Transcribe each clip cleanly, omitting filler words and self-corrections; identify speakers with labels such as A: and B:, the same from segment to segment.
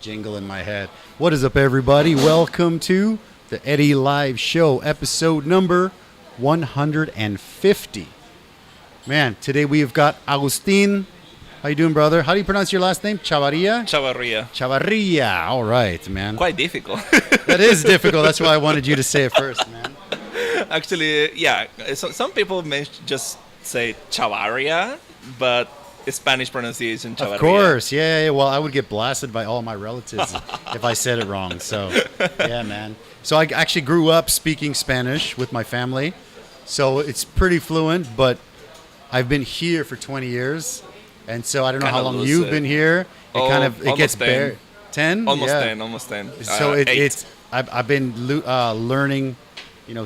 A: jingle in my head. What is up, everybody? Welcome to the Eddy Live Show, episode number 150. Man, today we've got Agustin. How you doing, brother? How do you pronounce your last name? Chavarria? Chavarria. All right, man.
B: Quite difficult.
A: That is difficult. That's why I wanted you to say it first, man.
B: Actually, yeah. So, some people may just say Chavarria, but Spanish pronunciation Chavarria.
A: Of course, yeah. Well, I would get blasted by all my relatives if I said it wrong. So, yeah, man. So I actually grew up speaking Spanish with my family, so it's pretty fluent. But I've been here for 20 years, and so I don't know how long you've been here. It gets bare. 10?
B: Almost 10.
A: So I've been learning,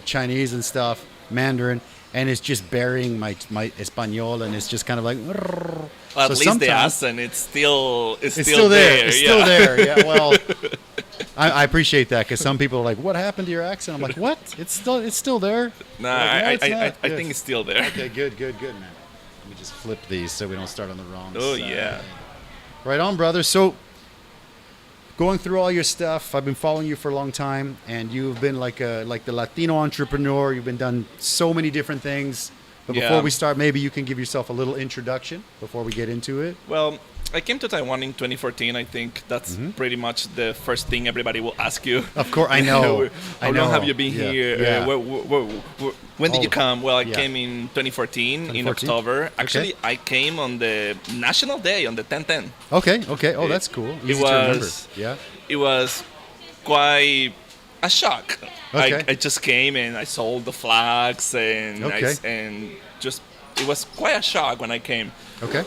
A: Chinese and stuff, Mandarin. And it's just burying my Espanol, and it's just kind of like.
B: Well, at least the accent, it's still there.
A: It's still there. Yeah. Well, I appreciate that because some people are like, "What happened to your accent?" I'm like, "What? It's still there."
B: No, I think it's still there.
A: Okay, good, man. Let me just flip these so we don't start on the wrong side.
B: Oh yeah.
A: Right on, brother. So, going through all your stuff, I've been following you for a long time, and you've been like the Latino entrepreneur. You've been done so many different things. But before we start, maybe you can give yourself a little introduction before we get into it.
B: Well, I came to Taiwan in 2014. I think that's pretty much the first thing everybody will ask you.
A: Of course, I know.
B: How long have you been here?
A: Yeah.
B: When did you come? Well, I came in 2014 in October. Actually, I came on the National Day, on the 10/10.
A: Okay. Oh, that's cool. Easy to remember. Yeah.
B: It was quite a shock.
A: Okay.
B: I just came and I sold the flags and it was quite a shock when I came.
A: Okay.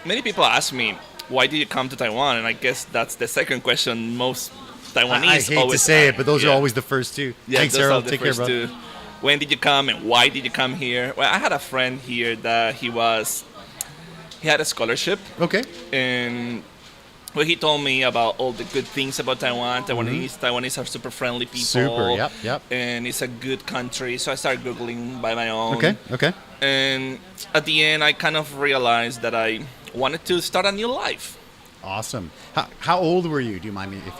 B: Many people ask me, why did you come to Taiwan? And I guess that's the second question most Taiwanese
A: I hate to say it, but those are always the first two.
B: Yeah,
A: thanks,
B: those
A: Harold.
B: are the
A: Take care,
B: first
A: bro.
B: two. When did you come and why did you come here? Well, I had a friend here that he had a scholarship.
A: Okay.
B: And he told me about all the good things about Taiwan. Taiwanese are super friendly people.
A: Super, yep.
B: And it's a good country. So I started Googling by my own.
A: Okay.
B: And at the end, I kind of realized that I wanted to start a new life.
A: Awesome. How old were you? If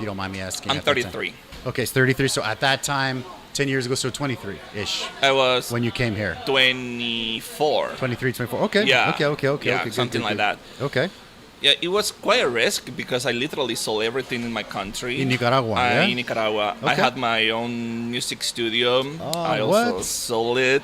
A: you don't mind me asking?
B: I'm 33.
A: Okay, it's 33. So at that time, 10 years ago, so 23-ish.
B: I was
A: when you came here.
B: 24.
A: 23, 24. Okay.
B: Yeah.
A: Okay.
B: Something like that.
A: Okay.
B: Yeah, it was quite a risk because I literally sold everything in my country.
A: In Nicaragua,
B: In Nicaragua.
A: Okay.
B: I had my own music studio. I also sold it.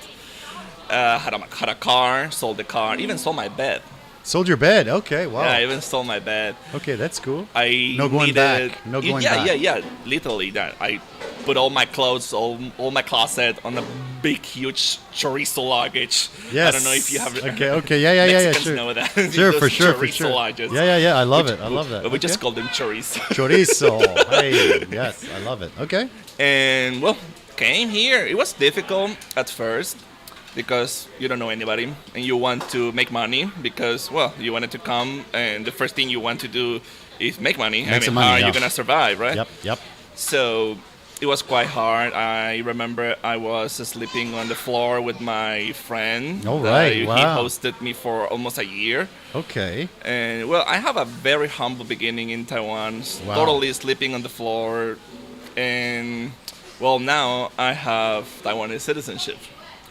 B: Had a car, sold the car, even sold my bed.
A: Sold your bed? Okay, wow.
B: Yeah, I even sold my bed.
A: Okay, that's cool.
B: No
A: going back.
B: Yeah, literally that. I put all my clothes, all my closet on a big, huge chorizo luggage.
A: Yes.
B: I don't know if you have...
A: Okay, yeah,
B: Mexicans
A: sure.
B: know that.
A: Sure, for sure.
B: Luggage.
A: Yeah, I love it. I love that.
B: We just call them chorizo.
A: Chorizo. Hey, yes, I love it. Okay.
B: And, well, came here. It was difficult at first because you don't know anybody and you want to make money because, well, you wanted to come and the first thing you want to do is make money. How are you going to survive, right?
A: Yep.
B: So it was quite hard. I remember I was sleeping on the floor with my friend.
A: All right, wow.
B: He hosted me for almost a year.
A: Okay.
B: And, well, I have a very humble beginning in Taiwan, totally sleeping on the floor. And, well, now I have Taiwanese citizenship.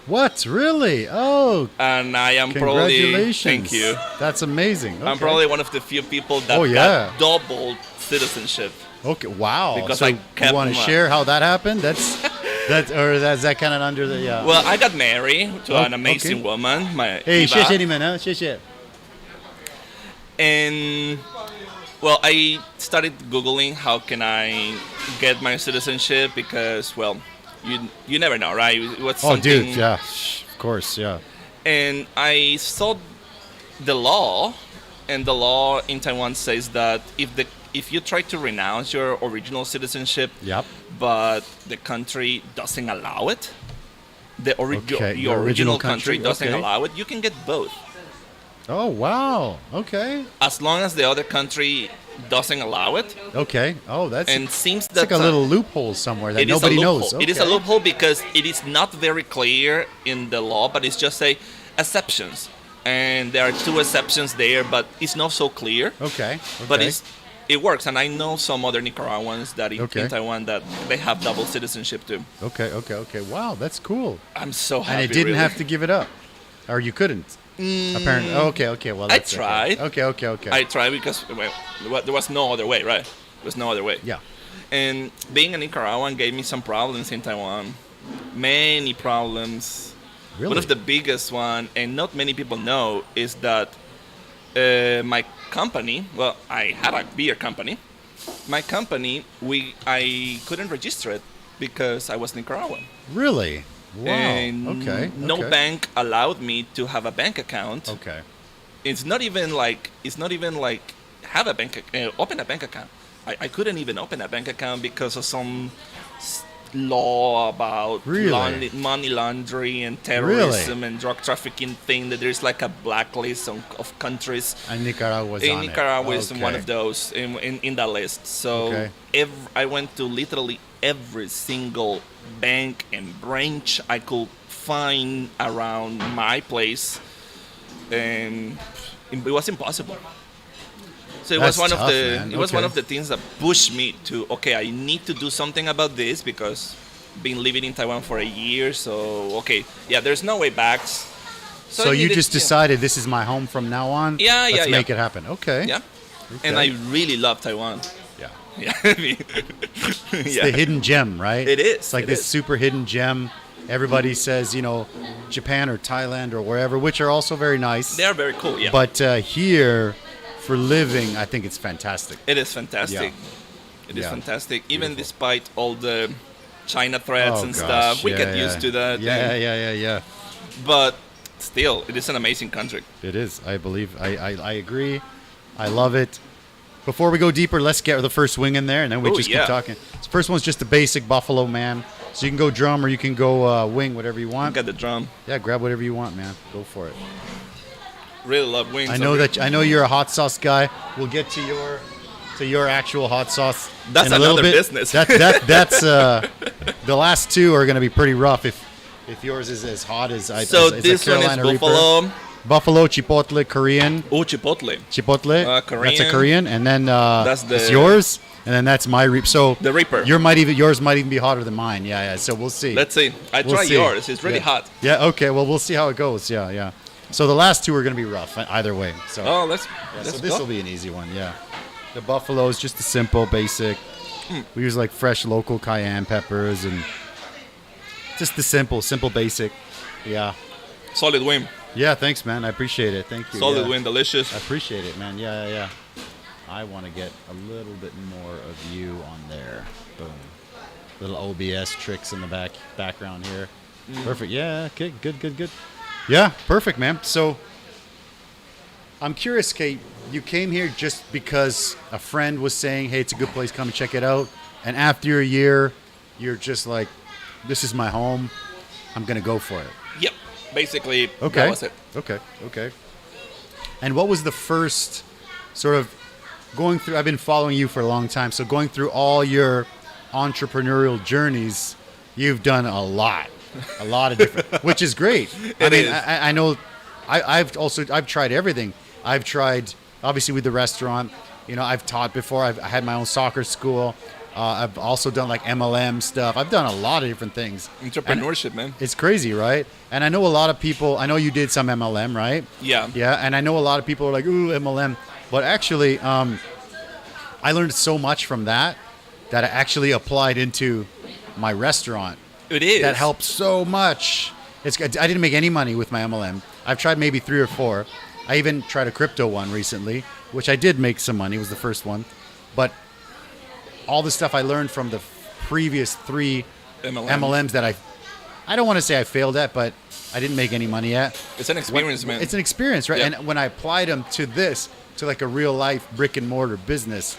A: What? Really? Oh.
B: And I am
A: congratulations.
B: Thank you.
A: That's amazing. Okay.
B: I'm probably one of the few people that got double citizenship.
A: Okay. Wow.
B: Because
A: so
B: I kept
A: you want to share how that happened? That's that kind of under the
B: Well, I got married to an amazing woman.
A: Hey, 谢谢你们啊，谢谢.
B: And well, I started Googling how can I get my citizenship because, well, you never know, right? What's something...
A: dude, yeah, of course, yeah.
B: And I saw the law, and the law in Taiwan says that if you try to renounce your original citizenship, but the country doesn't allow it, your original country doesn't allow it, you can get both.
A: Oh, wow. Okay.
B: As long as the other country doesn't allow it.
A: Okay. Oh, that's...
B: And seems
A: that's
B: that
A: like a little loophole somewhere that nobody knows. Okay.
B: It is a loophole because it is not very clear in the law, but it's just exceptions. And there are two exceptions there, but it's not so clear.
A: Okay.
B: But it's it works, and I know some other Nicaraguans that in Taiwan that they have double citizenship too.
A: Okay. Wow, that's cool.
B: I'm so happy.
A: And it didn't have to give it up, or you couldn't. Apparently. Okay. Well,
B: I tried.
A: Okay.
B: I tried because there was no other way, right? There was no other way.
A: Yeah.
B: And being a Nicaraguan gave me some problems in Taiwan. Many problems.
A: Really?
B: One of the biggest one, and not many people know, is that my company, well, I had a beer company. My company, I couldn't register it because I was Nicaraguan.
A: Really? Wow.
B: And
A: okay.
B: no bank allowed me to have a bank account.
A: Okay.
B: It's not even like have a open a bank account. I couldn't even open a bank account because of some law about money laundering and terrorism and drug trafficking thing, that there's like a blacklist of countries.
A: And Nicaragua
B: is one of those in that list. So I went to literally every single bank and branch I could find around my place, and it was impossible. So it was one of the things that pushed me to, I need to do something about this, because been living in Taiwan for a year. So there's no way back.
A: So you just decided this is my home from now on. Let's make it happen. Okay.
B: Yeah. Okay. And I really love Taiwan.
A: Yeah. It's the hidden gem, right?
B: It is.
A: It's like this super hidden gem. Everybody says, Japan or Thailand or wherever, which are also very nice.
B: They are very cool. Yeah.
A: But here, for living, I think it's fantastic.
B: It is fantastic. Yeah. It is fantastic. Even despite all the China threats and stuff, we get used to that.
A: Yeah.
B: But still, it is an amazing country.
A: It is. I believe. I agree. I love it. Before we go deeper, let's get the first wing in there, and then we keep talking. The first one's just the basic Buffalo, man. So you can go drum or you can go wing, whatever you want.
B: Get the drum.
A: Yeah, grab whatever you want, man. Go for it.
B: Really love wings.
A: I know you're a hot sauce guy. We'll get to your actual hot sauce.
B: That's
A: in a little
B: another
A: bit.
B: business.
A: That's the last two are going to be pretty rough if yours is as hot as I.
B: So this one is Buffalo.
A: Reaper. Buffalo, Chipotle, Korean.
B: Oh, Chipotle.
A: Chipotle.
B: Korean.
A: That's a Korean, and then
B: that's
A: yours, and then that's my Reaper. So
B: the Reaper.
A: Yours might even be hotter than mine. Yeah. So we'll see.
B: Let's see. Try yours. It's really hot.
A: Yeah. Okay. Well, we'll see how it goes. Yeah. So the last two are going to be rough either way. So.
B: Let's
A: so this will be an easy one. Yeah. The Buffalo is just a simple, basic. We use like fresh local cayenne peppers and just the simple, basic. Yeah.
B: Solid wing.
A: Yeah, thanks, man. I appreciate it. Thank you.
B: Solid wing, delicious.
A: I appreciate it, man. Yeah. I want to get a little bit more of you on there. Boom. Little OBS tricks in the background here. Perfect. Yeah. Okay. Good. Yeah. Perfect, man. So I'm curious, Kate. You came here just because a friend was saying, "Hey, it's a good place. Come and check it out." And after a year, you're just like, "This is my home. I'm gonna go for it."
B: Yep. Basically, that was it.
A: Okay. And what was the first sort of going through? I've been following you for a long time, so going through all your entrepreneurial journeys, you've done a lot of different, which is great. I know. I've tried everything. I've tried obviously with the restaurant. I've taught before. I had my own soccer school. I've also done like MLM stuff. I've done a lot of different things.
B: Entrepreneurship, man.
A: It's crazy, right? And I know a lot of people, I know you did some MLM, right?
B: Yeah.
A: Yeah, and I know a lot of people are like, ooh, MLM. But actually, I learned so much from that I actually applied into my restaurant.
B: It is.
A: That helped so much. I didn't make any money with my MLM. I've tried maybe 3 or 4. I even tried a crypto one recently, which I did make some money. It was the first one. But all the stuff I learned from the previous 3 MLMs that I don't want to say I failed at, but I didn't make any money at.
B: It's an experience, man.
A: It's an experience, right?
B: Yeah.
A: And when I applied them to like a real life brick and mortar business,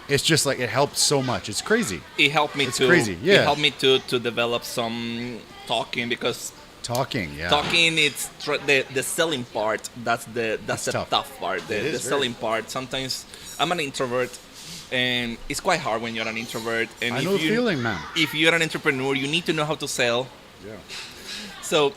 A: it's just like it helped so much. It's crazy.
B: It helped me
A: It's crazy. Yeah.
B: It helped me to develop some talking, because
A: talking,
B: it's the selling part. That's the tough part. The selling part. Sometimes I'm an introvert. And it's quite hard when you're an introvert. And
A: I know the feeling, man.
B: If you're an entrepreneur, you need to know how to sell.
A: Yeah.
B: So,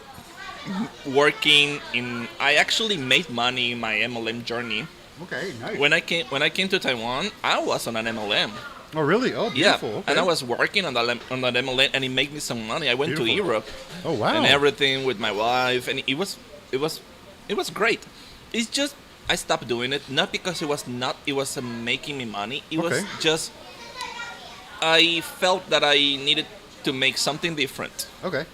B: I actually made money in my MLM journey
A: Okay, nice.
B: When I came to Taiwan, I was on an MLM.
A: Oh, really? Oh, beautiful.
B: Yeah,
A: okay.
B: and I was working on that MLM, and it made me some money. I went to Europe.
A: Oh, wow.
B: And everything with my wife, and it was great. It's just I stopped doing it, not because it was making me money. It was just I felt that I needed to make something different.
A: Okay.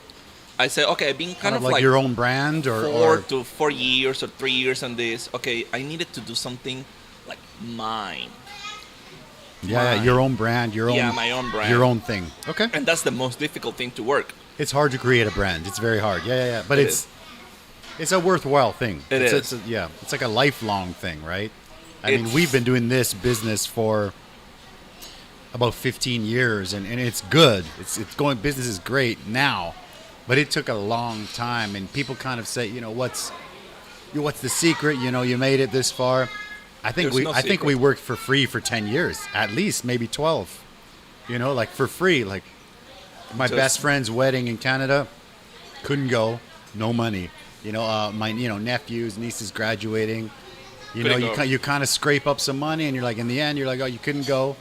B: I said, okay, I've been kind of like
A: your own brand or
B: 4 to 4 years or 3 years on this. Okay, I needed to do something like mine.
A: Yeah, your own brand,
B: my own brand.
A: Your own thing. Okay.
B: And that's the most difficult thing to work.
A: It's hard to create a brand. It's very hard. Yeah. But it's a worthwhile thing. It's like a lifelong thing, right? I mean, we've been doing this business for about 15 years, and it's good. It's going. Business is great now, but it took a long time. And people kind of say, what's the secret? You made it this far. I think we worked for free for 10 years, at least, maybe 12. Like for free. Like my best friend's wedding in Canada, couldn't go, no money. My nephews, nieces graduating. You kind of scrape up some money, and you're like, in the end, you're like, oh, you couldn't go.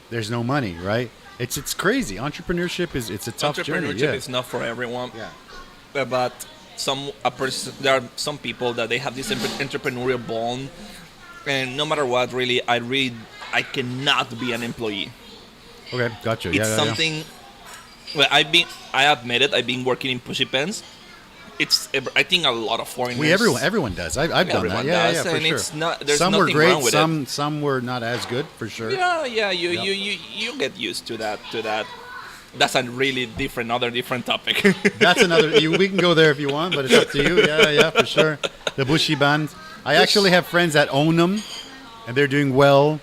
A: There's no money, right? It's crazy. Entrepreneurship it's a tough journey.
B: Entrepreneurship is not for everyone.
A: Yeah.
B: But there are some people that they have this entrepreneurial bond. And no matter what, really, I cannot be an employee.
A: Okay, gotcha.
B: It's something. Well, I admit it. I've been working in pushy pens. I think a lot of foreigners.
A: Everyone does. I've done that. Yeah, for sure.
B: It's not, there's
A: some were
B: nothing
A: great.
B: wrong with
A: some were not as good, for sure.
B: Yeah. You get used to that. That's a really different topic.
A: That's another. We can go there if you want, but it's up to you. Yeah, for sure. The bushy band. I actually have friends that own them, and they're doing well,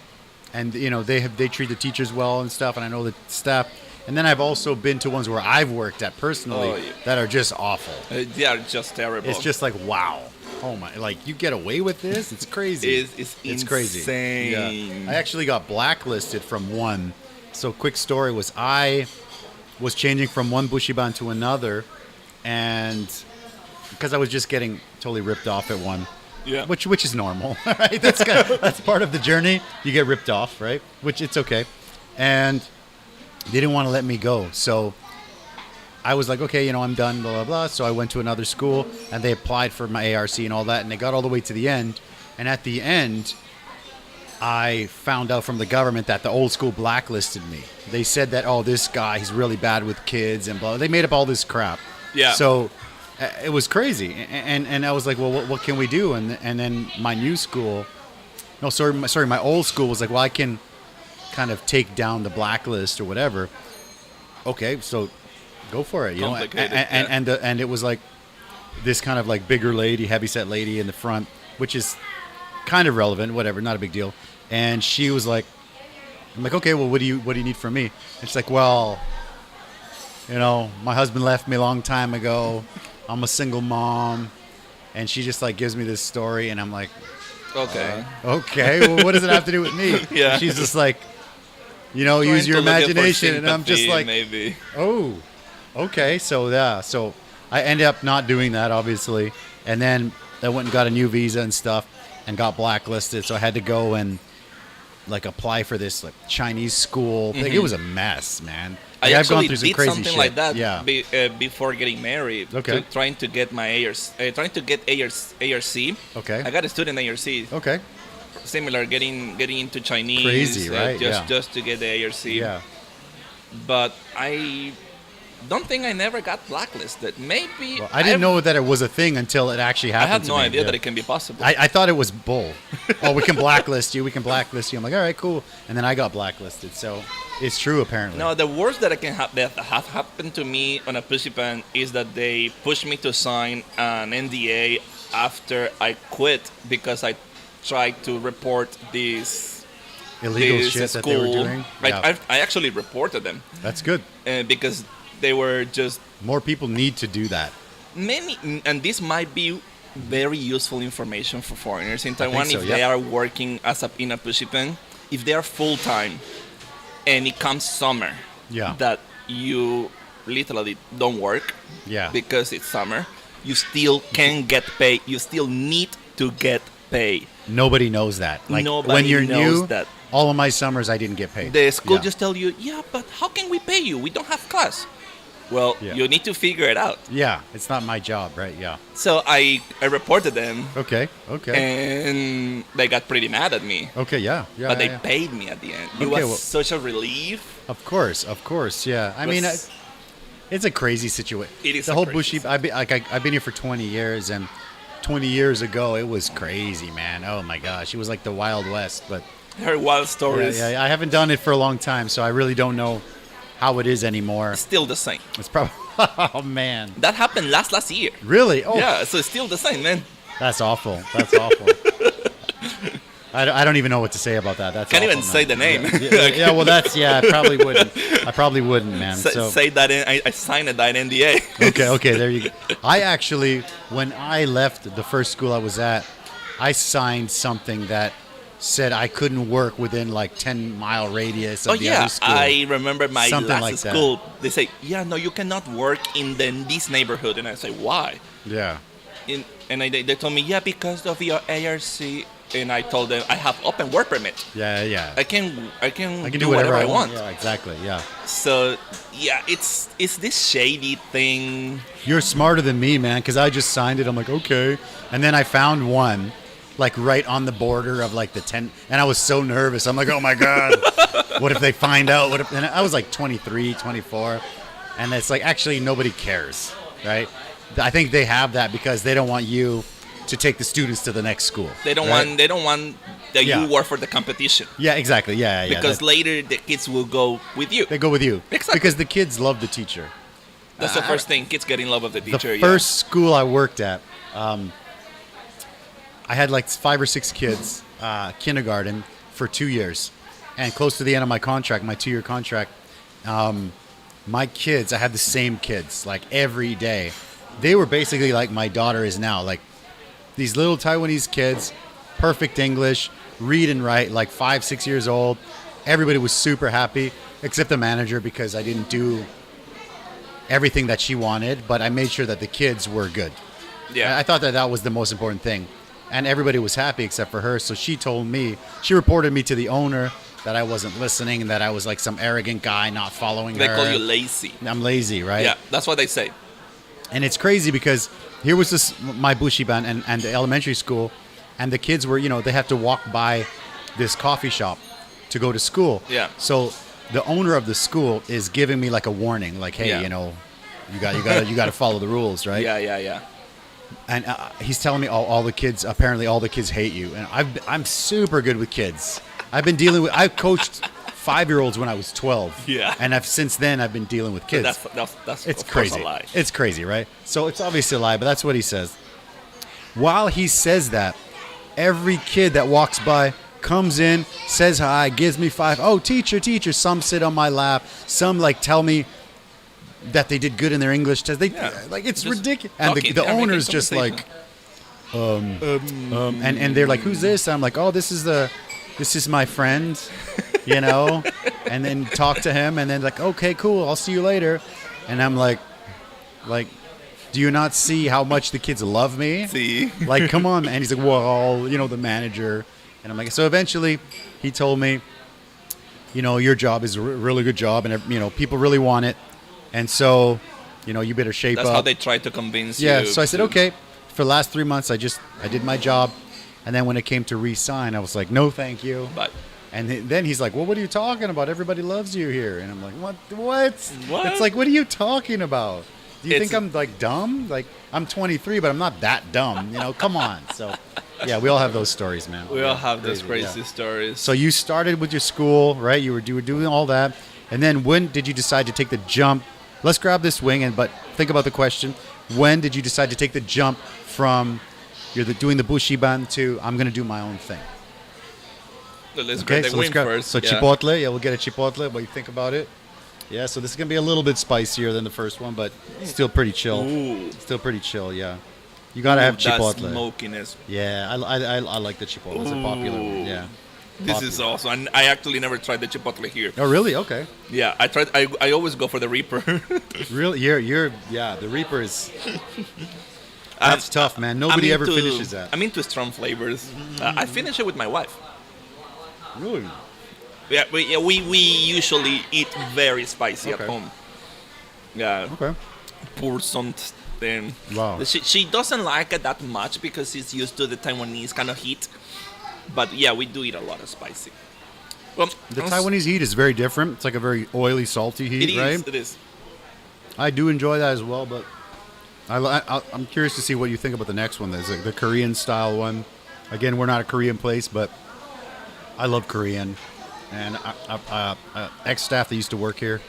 A: and they treat the teachers well and stuff, and I know the staff. And then I've also been to ones where I've worked at personally that are just awful.
B: They are just terrible.
A: It's just like, wow, oh my, like you get away with this? It's crazy.
B: It's
A: crazy.
B: Insane.
A: Yeah. I actually got blacklisted from one. So quick story was I was changing from one bushy band to another, and because I was just getting totally ripped off at one.
B: Yeah.
A: Which is normal, right? That's part of the journey. You get ripped off, right? Which it's okay. And they didn't want to let me go. So I was like, okay, I'm done, blah, blah, blah. So I went to another school, and they applied for my ARC and all that, and they got all the way to the end. And at the end, I found out from the government that the old school blacklisted me. They said that, oh, this guy, he's really bad with kids and blah. They made up all this crap.
B: Yeah.
A: So it was crazy, and I was like, well, what can we do? And then my new school, my old school was like, well, I can kind of take down the blacklist or whatever. Okay, so go for it. And it was like this kind of like bigger lady, heavyset lady in the front, which is kind of relevant, whatever, not a big deal. And she was like, I'm like, okay, well, what do you need from me? And she's like, well, my husband left me a long time ago. I'm a single mom. And she just like gives me this story, and I'm like,
B: okay,
A: well, what does it have to do with me?
B: Yeah.
A: And she's just like, use your imagination. And I'm just like,
B: maybe.
A: Oh, okay. So I ended up not doing that, obviously. And then I went and got a new visa and stuff and got blacklisted. So I had to go and like apply for this like Chinese school thing. It was a mess, man.
B: I
A: I've
B: actually
A: gone through some
B: did
A: crazy
B: something
A: shit.
B: like that
A: before
B: getting married.
A: Okay.
B: Trying to get my ARC.
A: Okay.
B: I got a student ARC.
A: Okay.
B: Similar, getting into Chinese.
A: Crazy, right?
B: Just to get the ARC.
A: Yeah.
B: But I don't think I never got blacklisted. Maybe.
A: Well, I didn't know that it was a thing until it actually happened.
B: I had no idea that it can be possible.
A: I thought it was bull. Oh, we can blacklist you. I'm like, all right, cool. And then I got blacklisted. So it's true, apparently.
B: No, the worst that have happened to me on a pushy pen is that they pushed me to sign an NDA after I quit because I tried to report this
A: illegal shit
B: school.
A: That they were doing. Yeah.
B: I actually reported them.
A: That's good.
B: Because they were just...
A: More people need to do that.
B: And this might be very useful information for foreigners in Taiwan they are working in a pushy pen. If they are full-time and it comes summer, that you literally don't work because it's summer, you still can get paid. You still need to get paid.
A: nobody knows that. Like
B: Nobody
A: when you're
B: knows
A: new,
B: that.
A: all of my summers I didn't get paid.
B: The school
A: Yeah.
B: just tell you, yeah, but how can we pay you? We don't have class. Well,
A: Yeah.
B: you need to figure it out.
A: Yeah, it's not my job, right? Yeah.
B: So I reported them,
A: Okay.
B: and they got pretty mad at me.
A: Okay. Yeah. Yeah.
B: But they
A: yeah.
B: paid me at the end. It
A: Okay,
B: was
A: well-
B: such a relief.
A: Of course. Yeah. I mean,
B: Was-
A: it's a crazy situation.
B: It is
A: the
B: a
A: whole
B: crazy
A: bushy. I've been here for 20 years, and 20 years ago it was crazy, man. Oh my gosh, it was like the Wild West. But
B: Her wild stories.
A: yeah, I haven't done it for a long time, so I really don't know how it is anymore.
B: Still the same.
A: It's probably. Oh man.
B: That happened last year.
A: Really? Oh.
B: Yeah, so it's still the same, man.
A: That's awful. That's awful. I don't even know what to say about that. That's
B: Can't
A: awful,
B: even
A: man.
B: say the name.
A: Yeah, well, I probably wouldn't. I probably wouldn't, man. So
B: Say that I signed that NDA.
A: okay, there you go. I actually, when I left the first school I was at, I signed something that said I couldn't work within like 10-mile radius of
B: Oh
A: the
B: yeah,
A: other school.
B: I remember my
A: Something
B: last
A: like that.
B: school. They say, yeah, no, you cannot work in this neighborhood, and I say, why?
A: Yeah.
B: And they told me, yeah, because of your ARC. And I told them I have open work permit.
A: Yeah.
B: I can
A: do whatever I
B: want.
A: Yeah, exactly. Yeah.
B: So yeah, it's this shady thing.
A: You're smarter than me, man, because I just signed it. I'm like, okay. And then I found one, like right on the border of like the 10, and I was so nervous. I'm like, oh my God, what if they find out? What if? And I was like 23, 24, and it's like, actually nobody cares, right? I think they have that because they don't want you to take the students to the next school.
B: They don't
A: right?
B: want that
A: Yeah.
B: you work for the competition.
A: Yeah, exactly. Yeah.
B: Because later the kids will go with you.
A: They go with you.
B: Exactly.
A: Because the kids love the teacher.
B: That's the first thing. Kids get in love with the teacher.
A: The first school I worked at, I had like 5 or 6 kids, kindergarten, for 2 years. And close to the end of my contract, my 2-year contract, my kids, I had the same kids, like every day. They were basically like my daughter is now. Like these little Taiwanese kids, perfect English, read and write, like 5, 6 years old. Everybody was super happy, except the manager, because I didn't do everything that she wanted, but I made sure that the kids were good.
B: Yeah.
A: I thought that was the most important thing. And everybody was happy except for her. So she reported me to the owner that I wasn't listening and that I was like some arrogant guy not following her.
B: They call you lazy.
A: I'm lazy, right?
B: Yeah, that's what they say.
A: And it's crazy because here was my bushiban and the elementary school, and the kids were, they had to walk by this coffee shop to go to school.
B: Yeah.
A: So the owner of the school is giving me like a warning, like, hey,
B: Yeah.
A: you got to follow the rules, right?
B: Yeah.
A: And he's telling me all the kids hate you. And I'm super good with kids. I coached 5-year-olds when I was 12.
B: Yeah.
A: And since then I've been dealing with kids.
B: That's
A: It's
B: of course
A: crazy.
B: a lie.
A: It's crazy, right? So it's obviously a lie, but that's what he says. While he says that, every kid that walks by comes in, says hi, gives me 5. Oh, teacher. Some sit on my lap. Some like tell me that they did good in their English test. Like it's
B: Just
A: ridiculous. And
B: talking,
A: the
B: making
A: owner's just like, and they're like, who's this? I'm like, oh, this is my friend, and then talk to him, and then like, okay, cool, I'll see you later. And I'm like, do you not see how much the kids love me?
B: See?
A: Like, come on, man. And he's like, well, the manager. And I'm like, so eventually he told me, your job is a really good job, and people really want it. And so, you better shape
B: That's
A: up.
B: how they try to convince you.
A: Yeah, so I said, okay. For the last 3 months, I did my job. And then when it came to re-sign, I was like, no, thank you.
B: But
A: And then he's like, well, what are you talking about? Everybody loves you here. And I'm like, what?
B: What?
A: It's like, what are you talking about? Do you think
B: It's-
A: I'm like dumb? Like, I'm 23, but I'm not that dumb. Come on. So, yeah, we all have those stories, man.
B: we all have those
A: Crazy,
B: crazy
A: yeah.
B: stories.
A: So you started with your school, right? You were doing all that. And then when did you decide to take the jump? Let's grab this wing, but think about the question. When did you decide to take the jump from doing the bushiban to I'm going to do my own thing?
B: Let's
A: Okay,
B: grab the
A: so let's
B: wing
A: grab.
B: first.
A: So
B: yeah.
A: chipotle, yeah, we'll get a chipotle. What do you think about it? Yeah, so this is gonna be a little bit spicier than the first one, but still pretty chill.
B: Ooh.
A: Still pretty chill, yeah. You gotta have
B: That
A: chipotle.
B: smokiness.
A: Yeah, I like the chipotle. It's a popular one. Yeah.
B: This is awesome. And I actually never tried the chipotle here.
A: Oh, really? Okay.
B: Yeah, I tried. I always go for the Reaper.
A: Really? You're the Reaper is. That's tough, man. Nobody ever finishes that.
B: I'm into strong flavors. I finish it with my wife.
A: Really?
B: Yeah, we usually eat very spicy at home. Yeah.
A: Okay.
B: Pour something.
A: Wow.
B: She doesn't like it that much because she's used to the Taiwanese kind of heat. But yeah, we do eat a lot of spicy. Well,
A: the Taiwanese heat is very different. It's like a very oily, salty heat, right?
B: It is.
A: I do enjoy that as well, but I'm curious to see what you think about the next one. There's the Korean style one. Again, we're not a Korean place, but I love Korean. And ex-staff that used to work here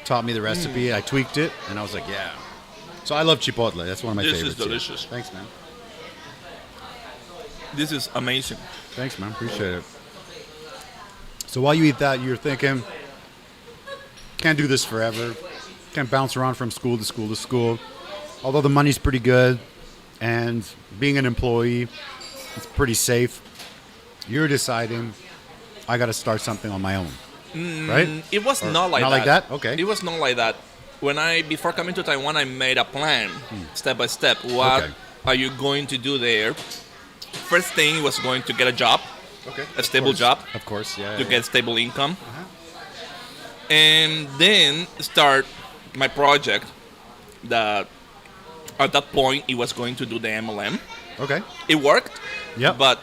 A: taught me the recipe. I tweaked it, and I was like, yeah. So I love chipotle. That's one of my favorites.
B: This is delicious.
A: Here. Thanks, man.
B: This is amazing.
A: Thanks, man. Appreciate it. So while you eat that, you're thinking, can't do this forever. Can't bounce around from school to school to school. Although the money's pretty good, and being an employee, it's pretty safe. You're deciding, I got to start something on my own, right?
B: It was not like that.
A: Not like that? Okay.
B: It was not like that. Before coming to Taiwan, I made a plan, step by step. What are you going to do there? First thing was going to get a job, a stable job.
A: Of course, yeah.
B: To get stable income. And then start my project that at that point it was going to do the MLM. Okay. It worked. Yeah. But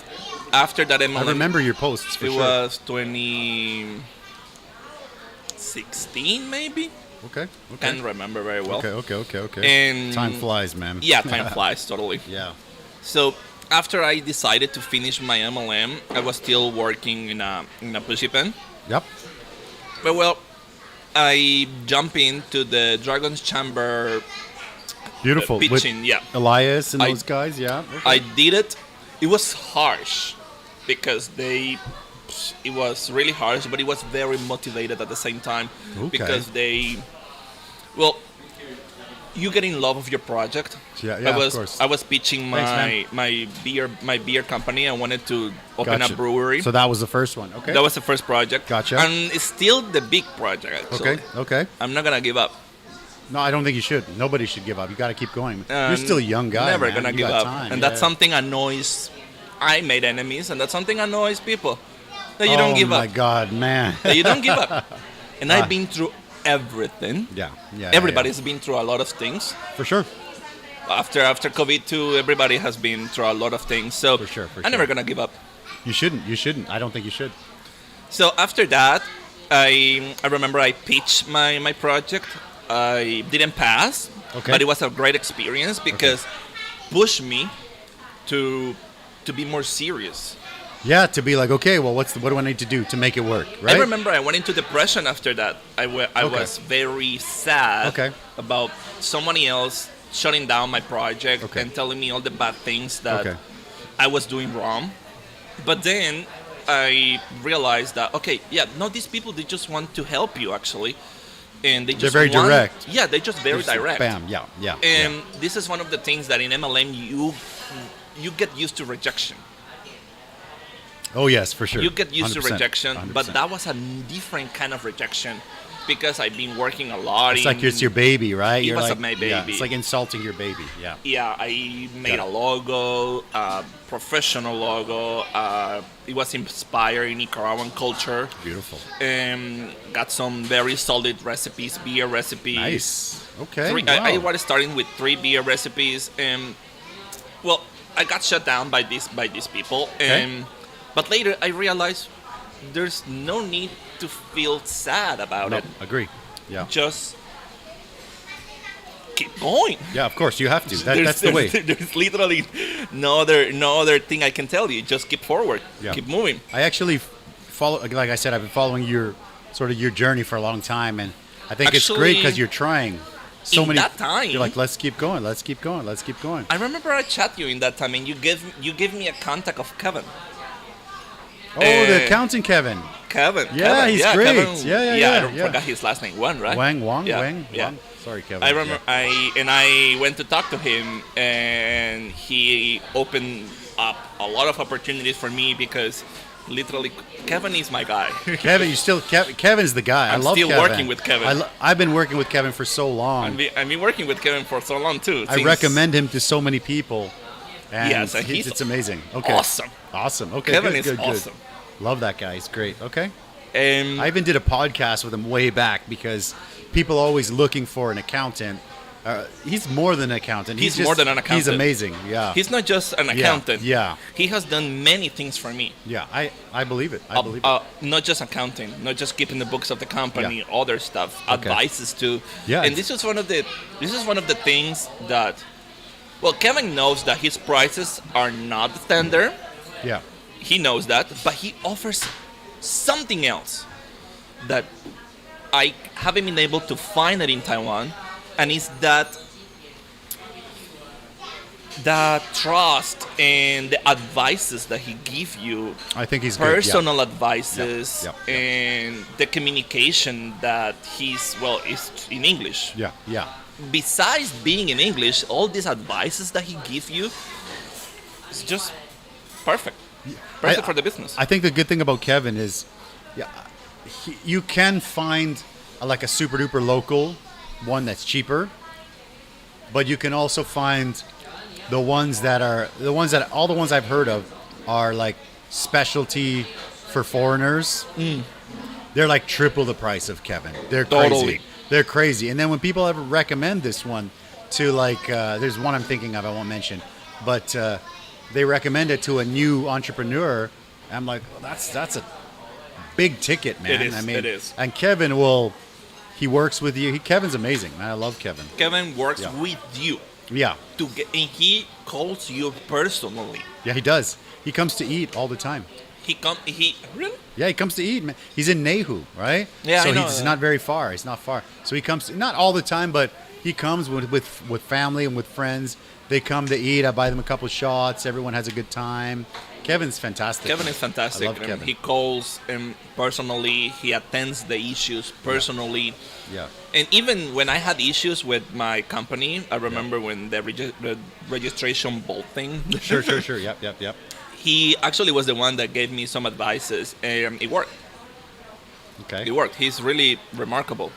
B: after that MLM,
A: I remember your posts for
B: sure.
A: It
B: was 2016 maybe.
A: Okay.
B: Can't remember very well.
A: Okay.
B: And
A: time flies, man.
B: Yeah, time flies totally.
A: Yeah.
B: So after I decided to finish my MLM, I was still working in a pushy pen.
A: Yep.
B: But well, I jumped into the Dragon's Chamber.
A: Beautiful.
B: Pitching,
A: with Elias and those guys, yeah. Okay.
B: I did it. It was harsh because it was really harsh, but it was very motivated at the same time because you get in love with your project.
A: Yeah, of course.
B: I was pitching my beer company. I wanted to open a brewery.
A: So that was the first one. Okay.
B: That was the first project.
A: Gotcha.
B: And it's still the big project, actually.
A: Okay.
B: I'm not gonna give up.
A: No, I don't think you should. Nobody should give up. You got to keep going. You're still a young guy.
B: Never
A: man.
B: gonna give up. And that's something annoys. I made enemies, and that's something annoys people. That you don't give up.
A: Oh my God, man!
B: That you don't give up. And I've been through everything.
A: Yeah.
B: Everybody's been through a lot of things.
A: For sure.
B: After COVID too, everybody has been through a lot of things. So
A: for sure.
B: I'm never gonna give up.
A: You shouldn't. I don't think you should.
B: So after that, I remember I pitched my project. I didn't pass, but it was a great experience because pushed me to be more serious.
A: Yeah, to be like, okay, well, what do I need to do to make it work, right?
B: I remember I went into depression after that. I was very sad about somebody else shutting down my project and telling me all the bad things that I was doing wrong. But then I realized that, these people, they just want to help you, actually. And they're
A: very direct.
B: Yeah, they're just very direct.
A: Bam, yeah.
B: And this is one of the things that in MLM you get used to rejection.
A: Oh yes, for sure.
B: You get used to rejection,
A: 100%.
B: But that was a different kind of rejection because I've been working a lot.
A: It's like it's your baby, right?
B: It was my baby.
A: Yeah, it's like insulting your baby. Yeah.
B: Yeah, I made a logo, a professional logo. It was inspired in Nicaraguan culture.
A: Beautiful.
B: Got some very solid recipes, beer recipes.
A: Nice. Okay.
B: I was starting with 3 beer recipes, and I got shut down by these people. But later I realized there's no need to feel sad about it.
A: Agree. Yeah.
B: Just keep going.
A: Yeah, of course you have to. That's the way.
B: There's literally no other thing I can tell you. Just keep forward. Yeah. Keep moving.
A: I actually follow. Like I said, I've been following your journey for a long time, and I think it's great because you're trying.
B: That time,
A: you're like, let's keep going. Let's keep going. Let's keep going.
B: I remember I chat you in that time, and you give me a contact of Kevin.
A: Oh, the accountant Kevin. Yeah, he's great. Kevin,
B: I forgot his last name. Wang, right?
A: Wang.
B: Yeah.
A: Sorry, Kevin.
B: I remember I went to talk to him, and he opened up a lot of opportunities for me because literally, Kevin is my guy.
A: Kevin, Kevin is the guy. I love
B: still
A: Kevin.
B: working with Kevin.
A: I've been working with Kevin for so long.
B: I've been working with Kevin for so long too.
A: I recommend him to so many people. And
B: yes,
A: it's amazing. Okay. Awesome. Okay.
B: Kevin
A: good,
B: is
A: good,
B: awesome.
A: Good. Love that guy. He's great. Okay.
B: I
A: even did a podcast with him way back because people are always looking for an accountant. He's more than an accountant.
B: He's more than an accountant.
A: He's amazing. Yeah.
B: He's not just an accountant.
A: Yeah.
B: He has done many things for me.
A: Yeah. I believe it. I believe it.
B: Not just accounting, not just keeping the books of the company, other stuff, advices too.
A: Yeah.
B: And this is one of the things that, well, Kevin knows that his prices are not standard.
A: Yeah.
B: He knows that, but he offers something else that I haven't been able to find it in Taiwan, and it's that trust and the advices that he gives you.
A: I think he's
B: personal
A: good.
B: Advices and the communication that is in English.
A: Yeah. Yeah.
B: Besides being in English, all these advices that he gives you is just perfect. Perfect for the business.
A: I think the good thing about Kevin is, you can find like a super duper local one that's cheaper, but you can also find all the ones I've heard of are like specialty for foreigners. They're like triple the price of Kevin. They're crazy.
B: Totally.
A: They're crazy. And then when people ever recommend this one to there's one I'm thinking of, I won't mention, but they recommend it to a new entrepreneur. I'm like, well, that's a big ticket, man.
B: It is.
A: And Kevin he works with you. Kevin's amazing, man. I love Kevin.
B: Kevin works with you.
A: Yeah.
B: And he calls you personally.
A: Yeah, he does. He comes to eat all the time.
B: Really?
A: Yeah, he comes to eat, man. He's in Nehu, right?
B: Yeah,
A: so
B: I know.
A: He's not very far. He's not far. So he comes, not all the time, but he comes with family and with friends. They come to eat. I buy them a couple of shots. Everyone has a good time. Kevin's fantastic.
B: Kevin is fantastic.
A: I love Kevin.
B: He calls personally. He attends the issues personally.
A: Yeah.
B: And even when I had issues with my company, I remember when the registration bolt thing.
A: Sure. Yep.
B: He actually was the one that gave me some advices, and it worked.
A: Okay.
B: It worked. He's really remarkable.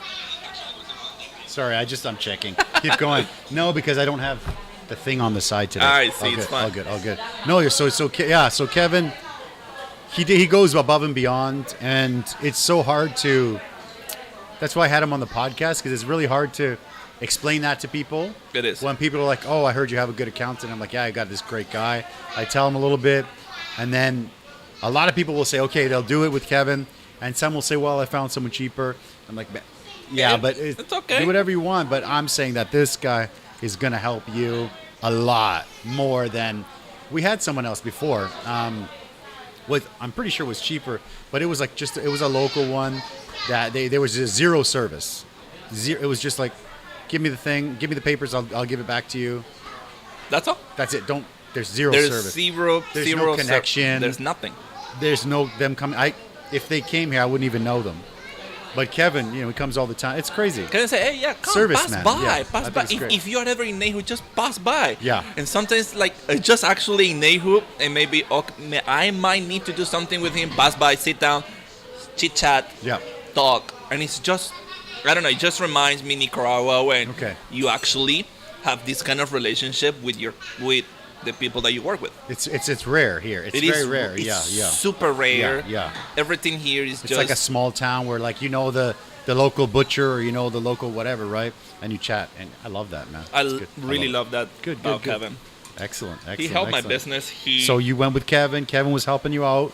A: Sorry, I'm checking. Keep going. No, because I don't have the thing on the side today.
B: I see. It's fine.
A: All good. No, so Kevin, he goes above and beyond, and it's so hard to. That's why I had him on the podcast, because it's really hard to explain that to people.
B: It is.
A: When people are like, "Oh, I heard you have a good accountant," I'm like, "Yeah, I got this great guy." I tell him a little bit, and then a lot of people will say, "Okay, they'll do it with Kevin," and some will say, "Well, I found someone cheaper." I'm like, "Yeah, but
B: it's okay.
A: Do whatever you want." But I'm saying that this guy is gonna help you a lot more than we had someone else before. I'm pretty sure was cheaper, but it was like it was a local one that there was just zero service. It was just like, give me the thing, give me the papers, I'll give it back to you.
B: That's all.
A: That's it. There's zero service.
B: There's
A: no connection.
B: There's nothing.
A: There's no them coming. If they came here, I wouldn't even know them. But Kevin, he comes all the time. It's crazy.
B: Can I say, hey, come,
A: service
B: pass
A: man.
B: by,
A: Yeah,
B: pass by. If you're ever in Nehu, just pass by.
A: Yeah.
B: And sometimes, just actually in Nehu, and maybe I might need to do something with him. Pass by, sit down, chit chat, talk, and it's just, I don't know. It just reminds me Nicaragua when you actually have this kind of relationship with the people that you work with.
A: It's rare here. It's very rare.
B: It's
A: yeah.
B: super rare.
A: Yeah.
B: Everything here is
A: it's like a small town where the local butcher or the local whatever, right? And you chat, and I love that, man.
B: I really love that.
A: Good.
B: Kevin.
A: Excellent.
B: He helped my business.
A: So you went with Kevin. Kevin was helping you out.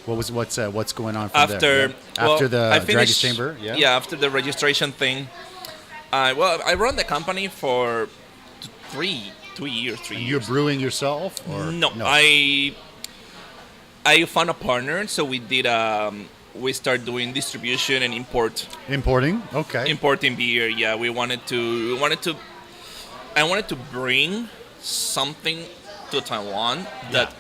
A: What's going on from there? After the Dragon's Chamber? Yeah.
B: Yeah, after the registration thing. I run the company for 2 years.
A: You're brewing yourself? Or?
B: No. I found a partner, so we did. We started doing distribution and
A: Importing? Okay.
B: Importing beer. Yeah, I wanted to bring something to Taiwan that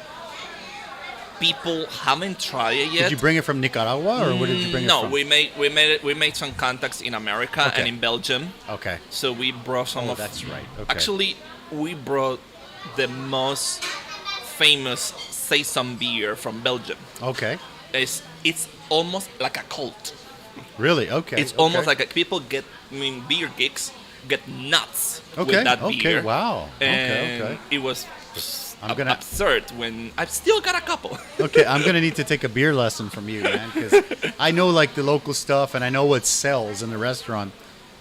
B: people haven't tried it yet.
A: Did you bring it from Nicaragua, or where did you bring it from?
B: No, we made some contacts in America and in Belgium.
A: Okay.
B: So we brought some
A: that's right. Okay.
B: Actually, we brought the most famous saison beer from Belgium.
A: Okay.
B: It's almost like a cult.
A: Really? Okay.
B: It's almost like people beer geeks get nuts with that beer.
A: Okay. Wow.
B: And
A: okay.
B: it was absurd when I've still got a couple.
A: Okay, I'm gonna need to take a beer lesson from you, man, because I know like the local stuff and I know what sells in the restaurant.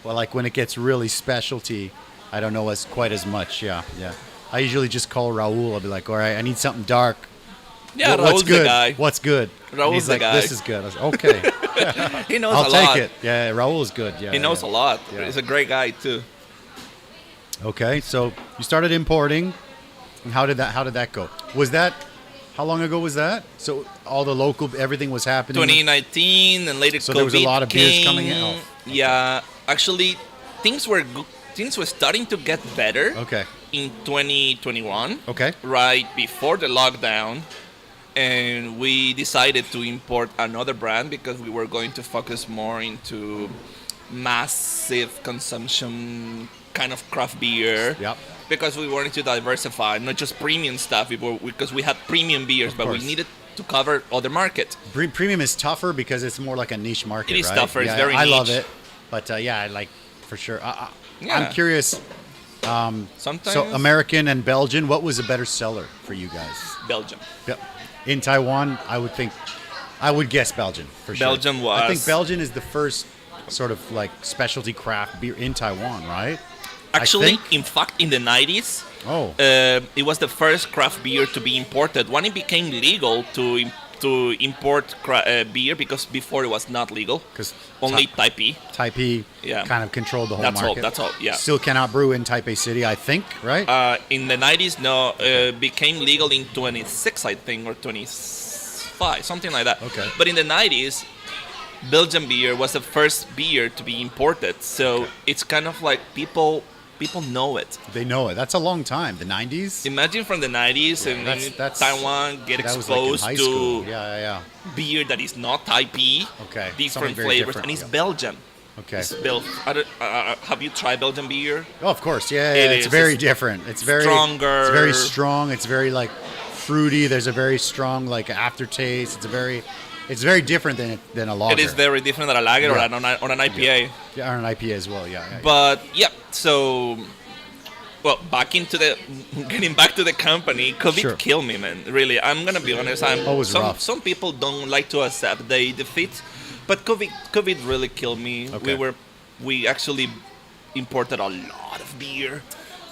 A: Well, like when it gets really specialty, I don't know quite as much. Yeah. I usually just call Raul. I'll be like, all right, I need something dark.
B: Yeah,
A: what's
B: Raul's
A: good?
B: the guy.
A: What's good?
B: Raul's the
A: like,
B: guy.
A: This is good. I was, okay.
B: He knows
A: I'll
B: a lot.
A: take it. Yeah, Raul is good. Yeah,
B: he knows a lot.
A: Yeah.
B: He's a great guy too.
A: Okay, so you started importing. And how did that go? How long ago was that? So all the local, everything was happening.
B: 2019, and later
A: so
B: COVID
A: there was a lot of beers
B: came.
A: coming in. Oh, okay.
B: Yeah, actually, things were starting to get better.
A: Okay.
B: In 2021.
A: Okay.
B: Right before the lockdown, and we decided to import another brand because we were going to focus more into massive consumption kind of craft beer.
A: Yep.
B: Because we wanted to diversify, not just premium stuff, because we had premium beers, but we needed to cover other markets.
A: Premium is tougher because it's more like a niche market,
B: It is
A: right?
B: tougher.
A: Yeah,
B: it's very
A: I
B: niche.
A: love it. But I like, for sure.
B: Yeah.
A: I'm curious.
B: Sometimes
A: So American and Belgian, what was a better seller for you guys?
B: Belgium.
A: Yep. In Taiwan, I would guess Belgian for sure.
B: Belgium was.
A: I think Belgian is the first sort of like specialty craft beer in Taiwan, right?
B: Actually, in fact, in the 90s, it was the first craft beer to be imported. When it became legal to import beer, because before it was not legal, because only Taipei kind of controlled the whole market. That's all. Yeah.
A: Still cannot brew in Taipei City, I think, right?
B: In the 90s, no, became legal in 26, I think, or 25, something like that.
A: Okay.
B: But in the 90s, Belgian beer was the first beer to be imported, so it's kind of like people know it.
A: They know it. That's a long time. The 90s?
B: Imagine from the 90s and that's Taiwan get exposed
A: like
B: to
A: beer
B: that is not Taipei, different flavors, and it's Belgian.
A: Okay.
B: It's have you tried Belgian beer?
A: Oh, of course. Yeah. It's very different. It's very stronger. It's very strong. It's very like fruity. There's a very strong like aftertaste. It's very different than a lager.
B: It is very different than a lager or an IPA.
A: Yeah, or an IPA as well. Yeah.
B: But so getting back to the company, COVID killed me, man. Really, I'm gonna be honest.
A: Rough.
B: Some people don't like to accept the defeat, but COVID really killed me.
A: Okay.
B: We actually imported a lot of beer,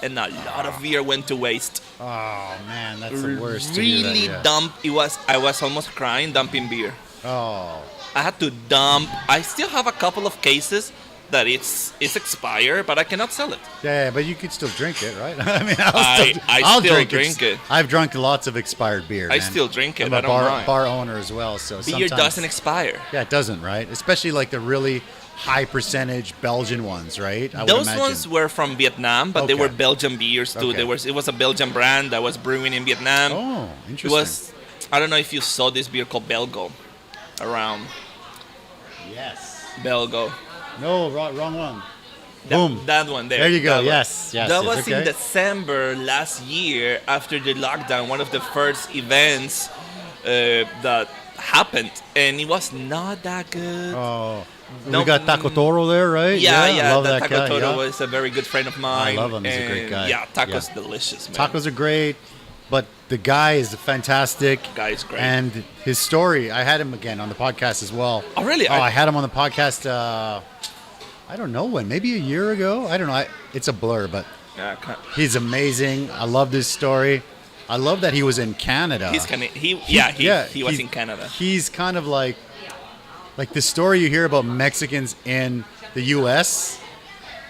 B: and a lot of beer went to waste.
A: Oh man, that's the worst.
B: Really dumped. I was almost crying dumping beer.
A: Oh.
B: I had to dump. I still have a couple of cases that it's expired, but I cannot sell it.
A: Yeah, but you could still drink it, right? I mean,
B: I'll still drink it.
A: I've drunk lots of expired beer.
B: I still drink it.
A: I'm a bar owner as well, so
B: beer doesn't expire.
A: Yeah, it doesn't, right? Especially like the really high percentage Belgian ones, right?
B: Those ones were from Vietnam, but they were Belgian beers too.
A: Okay.
B: It was a Belgian brand that was brewing in Vietnam.
A: Oh, interesting.
B: I don't know if you saw this beer called Belgo around.
A: Yes.
B: Belgo.
A: No, wrong one. Boom.
B: That one there.
A: There you go.
B: That
A: yes.
B: That was in December last year after the lockdown, one of the first events that happened, and it was not that good.
A: Oh. We got Taco Toro there, right?
B: Yeah.
A: Love that
B: Taco
A: guy.
B: Toro was a very good friend of mine.
A: I love him. He's a great guy.
B: Yeah, taco's delicious, man.
A: Tacos are great, but the guy is fantastic.
B: Guy is great.
A: And his story, I had him again on the podcast as well.
B: Oh, really?
A: I had him on the podcast, I don't know when, maybe a year ago? I don't know. It's a blur, but he's amazing. I love this story. I love that he was in Canada.
B: He was in Canada.
A: He's kind of like the story you hear about Mexicans in the U.S.,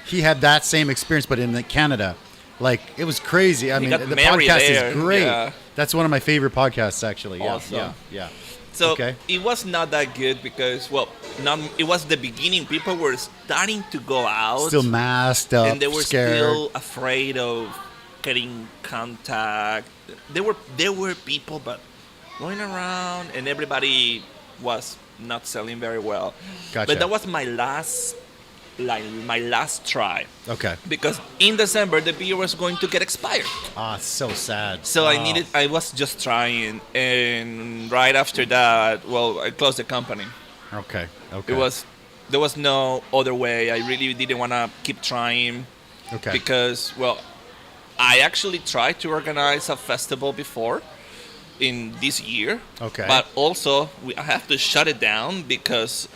A: he had that same experience, but in Canada. Like, it was crazy. I mean, the podcast is great. Yeah. That's one of my favorite podcasts, actually.
B: Awesome.
A: Yeah.
B: So it was not that good because, it was the beginning. People were starting to go out.
A: Still masked up,
B: and they were
A: scared.
B: still afraid of getting contact. There were people, but going around, and everybody was not selling very well.
A: Gotcha.
B: But that was my last like my last try.
A: Okay.
B: Because in December the beer was going to get expired.
A: Ah, so sad.
B: So I was just trying, and right after that, well, I closed the company.
A: Okay.
B: There was no other way. I really didn't want to keep trying.
A: Okay.
B: Because, well, I actually tried to organize a festival before in this year.
A: Okay.
B: But also, I have to shut it down because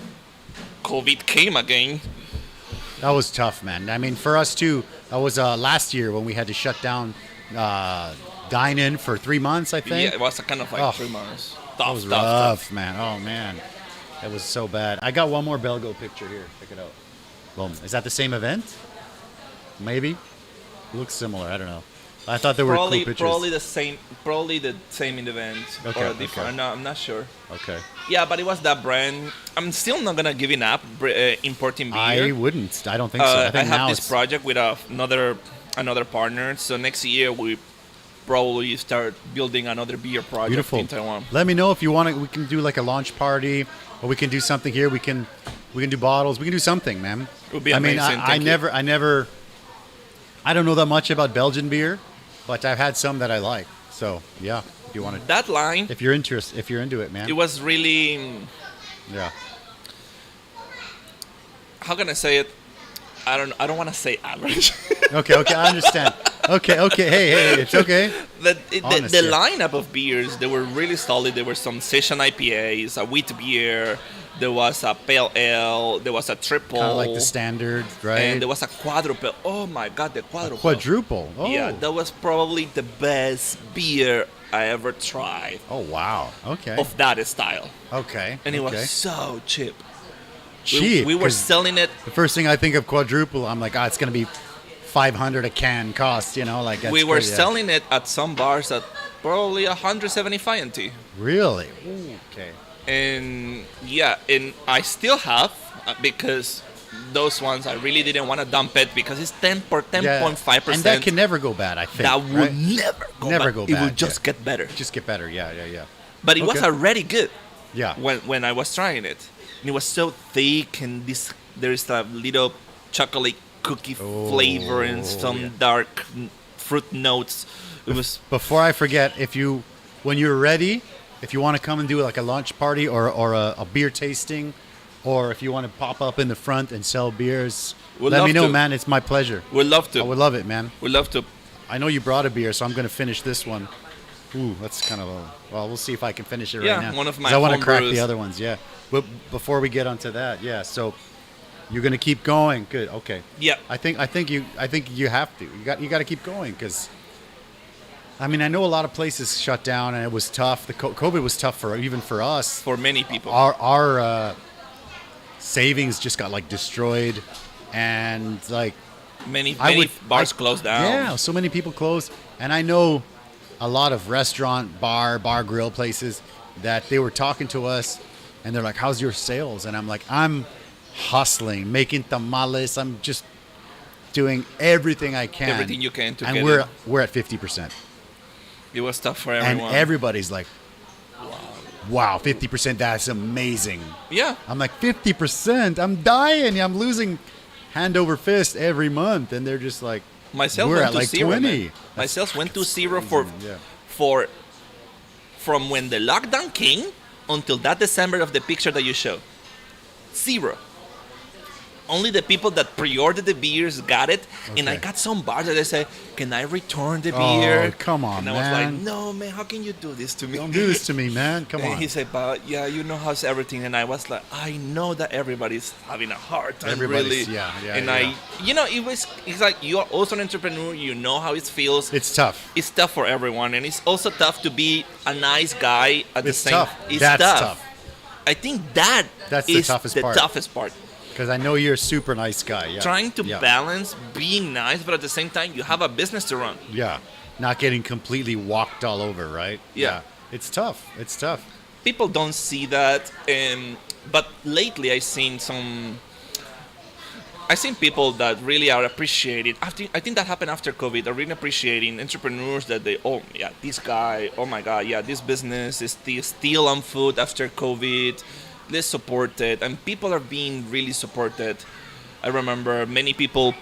B: COVID came again.
A: That was tough, man. I mean, for us too, that was last year when we had to shut down dine-in for 3 months, I think.
B: Yeah, it was kind of like 3 months.
A: That was rough, man. Oh, man. That was so bad. I got one more Belgo picture here. Check it out. Boom. Is that the same event? Maybe. Looks similar. I don't know. I thought there were cool pictures.
B: Probably the same event.
A: Okay.
B: Or different.
A: Okay.
B: No, I'm not sure.
A: Okay.
B: Yeah, but it was that brand. I'm still not gonna give it up importing beer.
A: I wouldn't. I don't think so. I
B: have this project with another partner. So next year we probably start building another beer project in Taiwan.
A: Let me know if you want to. We can do like a launch party, or we can do something here. We can do bottles. We can do something, man.
B: It would be amazing.
A: I mean, I don't know that much about Belgian beer, but I've had some that I like. So yeah, if you want to.
B: That line.
A: If you're into it, man.
B: It was really.
A: Yeah.
B: How can I say it? I don't want to say average.
A: Okay, I understand. Okay, hey, it's okay.
B: The lineup of beers, they were really solid. There were some session IPAs, a wheat beer, there was a pale ale, there was a triple.
A: Kind of like the standard, right?
B: And there was a quadruple. Oh my God, the quadruple.
A: Quadruple? Oh.
B: Yeah, that was probably the best beer I ever tried.
A: Oh, wow. Okay.
B: Of that style.
A: Okay.
B: And it was so cheap.
A: Cheap?
B: We were selling it.
A: The first thing I think of quadruple, I'm like, it's going to be $500 a can cost, like that's
B: we were selling it at some bars at probably 175 NT.
A: Really? Ooh, okay.
B: And yeah, and I still have because those ones I really didn't want to dump it because it's 10.5%.
A: And that can never go bad, I think.
B: That would never go bad. It would just get better.
A: Just get better, yeah.
B: But it was already good.
A: Yeah.
B: When I was trying it. And it was so thick, and there's a little chocolate cookie flavor and some dark fruit notes. It was.
A: Before I forget, when you're ready, if you want to come and do like a launch party or a beer tasting, or if you want to pop up in the front and sell beers, let me know, man. It's my pleasure.
B: We'd love to.
A: I would love it, man.
B: We'd love to.
A: I know you brought a beer, so I'm going to finish this one. Ooh, that's kind of we'll see if I can finish it right now.
B: Yeah, one of my
A: I want to crack
B: brews.
A: the other ones, yeah. But before we get onto that, so you're going to keep going. Good. Okay.
B: Yeah.
A: I think you have to. You got to keep going because I mean, I know a lot of places shut down and it was tough. The COVID was tough even for us.
B: For many people.
A: Our savings just got like destroyed and like
B: many bars closed down.
A: Yeah, so many people closed, and I know a lot of restaurant, bar grill places that they were talking to us and they're like, how's your sales? And I'm like, I'm hustling, making tamales. I'm just doing everything I can.
B: Everything you can to
A: and
B: get
A: we're at 50%.
B: It was tough for everyone.
A: And everybody's like, wow, 50%, that's amazing.
B: Yeah.
A: I'm like, 50%? I'm dying. I'm losing hand over fist every month. And they're just like,
B: my sales
A: we're
B: went
A: at
B: to
A: like
B: zero,
A: 20.
B: My sales went to zero
A: yeah.
B: from when the lockdown came until that December of the picture that you showed. Zero. Only the people that pre-ordered the beers got it. Okay. And I got some bars that they say, can I return the beer?
A: Oh, come on, man.
B: And I was like, no, man, how can you do this to me?
A: Don't do this to me, man. Come on.
B: And he said, but yeah, you know how's everything. And I was like, I know that everybody's having a hard time.
A: Everybody's,
B: really.
A: Yeah.
B: And it's like, you're also an entrepreneur. You know how it feels.
A: It's tough.
B: It's tough for everyone. And it's also tough to be a nice guy at the same time. It's
A: That's
B: tough. I think that's
A: the toughest part.
B: toughest part.
A: Because I know you're a super nice guy. Yeah.
B: Trying to balance being nice, but at the same time, you have a business to run.
A: Yeah. Not getting completely walked all over, right?
B: Yeah.
A: It's tough. It's tough.
B: People don't see that. But lately, I've seen people that really are appreciating. I think that happened after COVID. Are really appreciating entrepreneurs that this guy, oh my God, this business is still on foot after COVID. Let's support it, and people are being really supported. I remember many people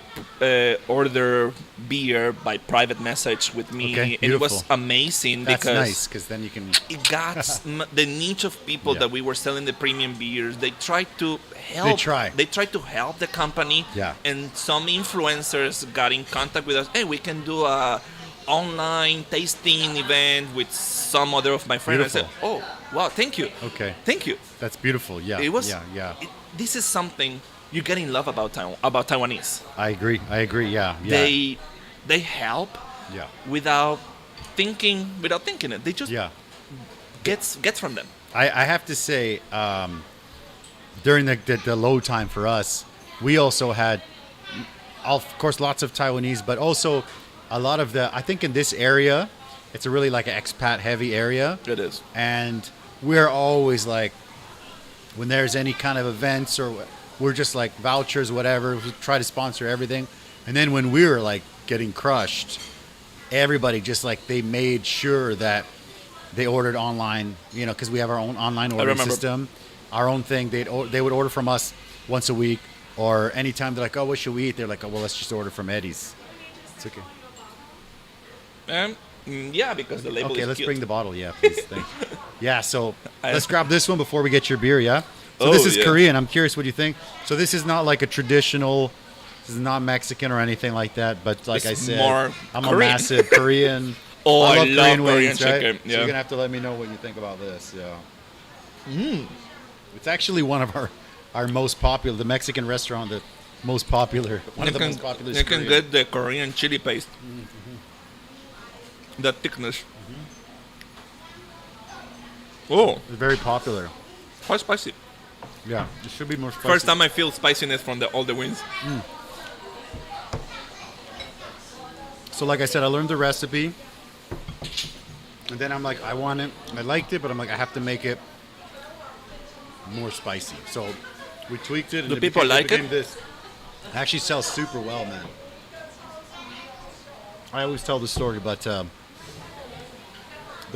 B: order beer by private message with me.
A: Okay,
B: and it was amazing.
A: That's
B: because
A: nice, because then you can...
B: It got the niche of people that we were selling the premium beers. They tried to help. They tried to help the company.
A: Yeah.
B: And some influencers got in contact with us. Hey, we can do a online tasting event with some other of my friends.
A: Beautiful.
B: I said, oh, wow, thank you.
A: Okay.
B: Thank you.
A: That's beautiful. Yeah.
B: It was.
A: Yeah.
B: This is something you get in love about Taiwanese.
A: I agree. Yeah.
B: They help.
A: Yeah.
B: Without thinking it. They just gets from them.
A: I have to say, during the low time for us, we also had, of course, lots of Taiwanese, but also a lot of I think in this area, it's a really like an expat heavy area.
B: It is.
A: And we're always like, when there's any kind of events or we're just like vouchers, whatever, we try to sponsor everything. And then when we were like getting crushed, everybody just like, they made sure that they ordered online, because we have our own online ordering system, our own thing. They would order from us once a week, or anytime they're like, oh, what should we eat? They're like, oh, well, let's just order from Eddy's. It's okay.
B: Yeah, because the label is
A: okay, let's
B: cute.
A: bring the bottle. Yeah, please. Thank you. Yeah, so let's grab this one before we get your beer, yeah? So this is Korean. I'm curious what you think. So this is not like a traditional, this is not Mexican or anything like that, but like I said, I'm
B: Korean.
A: a massive Korean.
B: Oh, I love
A: Korean
B: Korean
A: wings,
B: chicken.
A: right?
B: Yeah.
A: So you're going to have to let me know what you think about this. Yeah. It's actually one of our most popular, the Mexican restaurant, the most popular, one of the most popular.
B: You can get the Korean chili paste. The thickness. Oh,
A: It's very popular.
B: quite spicy.
A: Yeah, it should be more spicy.
B: First time I feel spiciness from all the wings.
A: So like I said, I learned the recipe. And then I'm like, I liked it, but I'm like, I have to make it more spicy. So we tweaked it. And
B: Do people like it?
A: This. It actually sells super well, man. I always tell the story, but the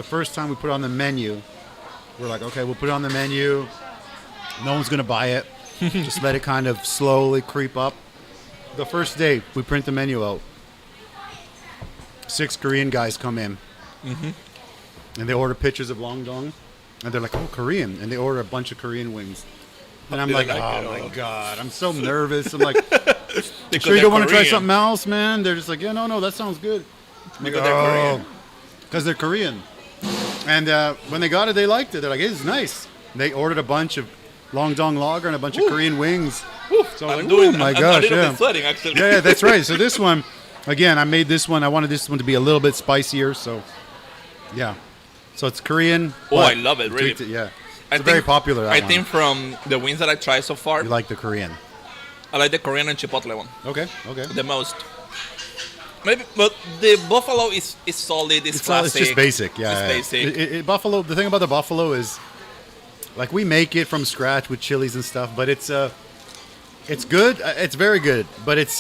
A: first time we put it on the menu, we're like, okay, we'll put it on the menu. No one's going to buy it. Just let it kind of slowly creep up. The first day, we print the menu out. 6 Korean guys come in. And they order pictures of long dong. And they're like, oh, Korean. And they order a bunch of Korean wings. And I'm like, oh, my God. I'm so nervous. I'm like, sure you don't want to try something else, man? They're just like, yeah, no, that sounds good.
B: Because they're Korean.
A: Because they're Korean. And when they got it, they liked it. They're like, it's nice. They ordered a bunch of long dong lager and a bunch of Korean wings. So I'm like, oh my gosh.
B: I'm a little bit sweating, actually.
A: Yeah, that's right. So this one, again, I made this one. I wanted this one to be a little bit spicier. So, yeah. So it's Korean.
B: Oh, I love it, really.
A: Yeah. It's very popular.
B: I think from the wings that I tried so far,
A: you like the Korean.
B: I like the Korean and Chipotle one.
A: Okay.
B: The most. Maybe, but the buffalo is solid. It's classic.
A: It's just basic. Yeah.
B: It's basic.
A: Buffalo. The thing about the buffalo is, like, we make it from scratch with chilies and stuff, but it's good. It's very good, but it's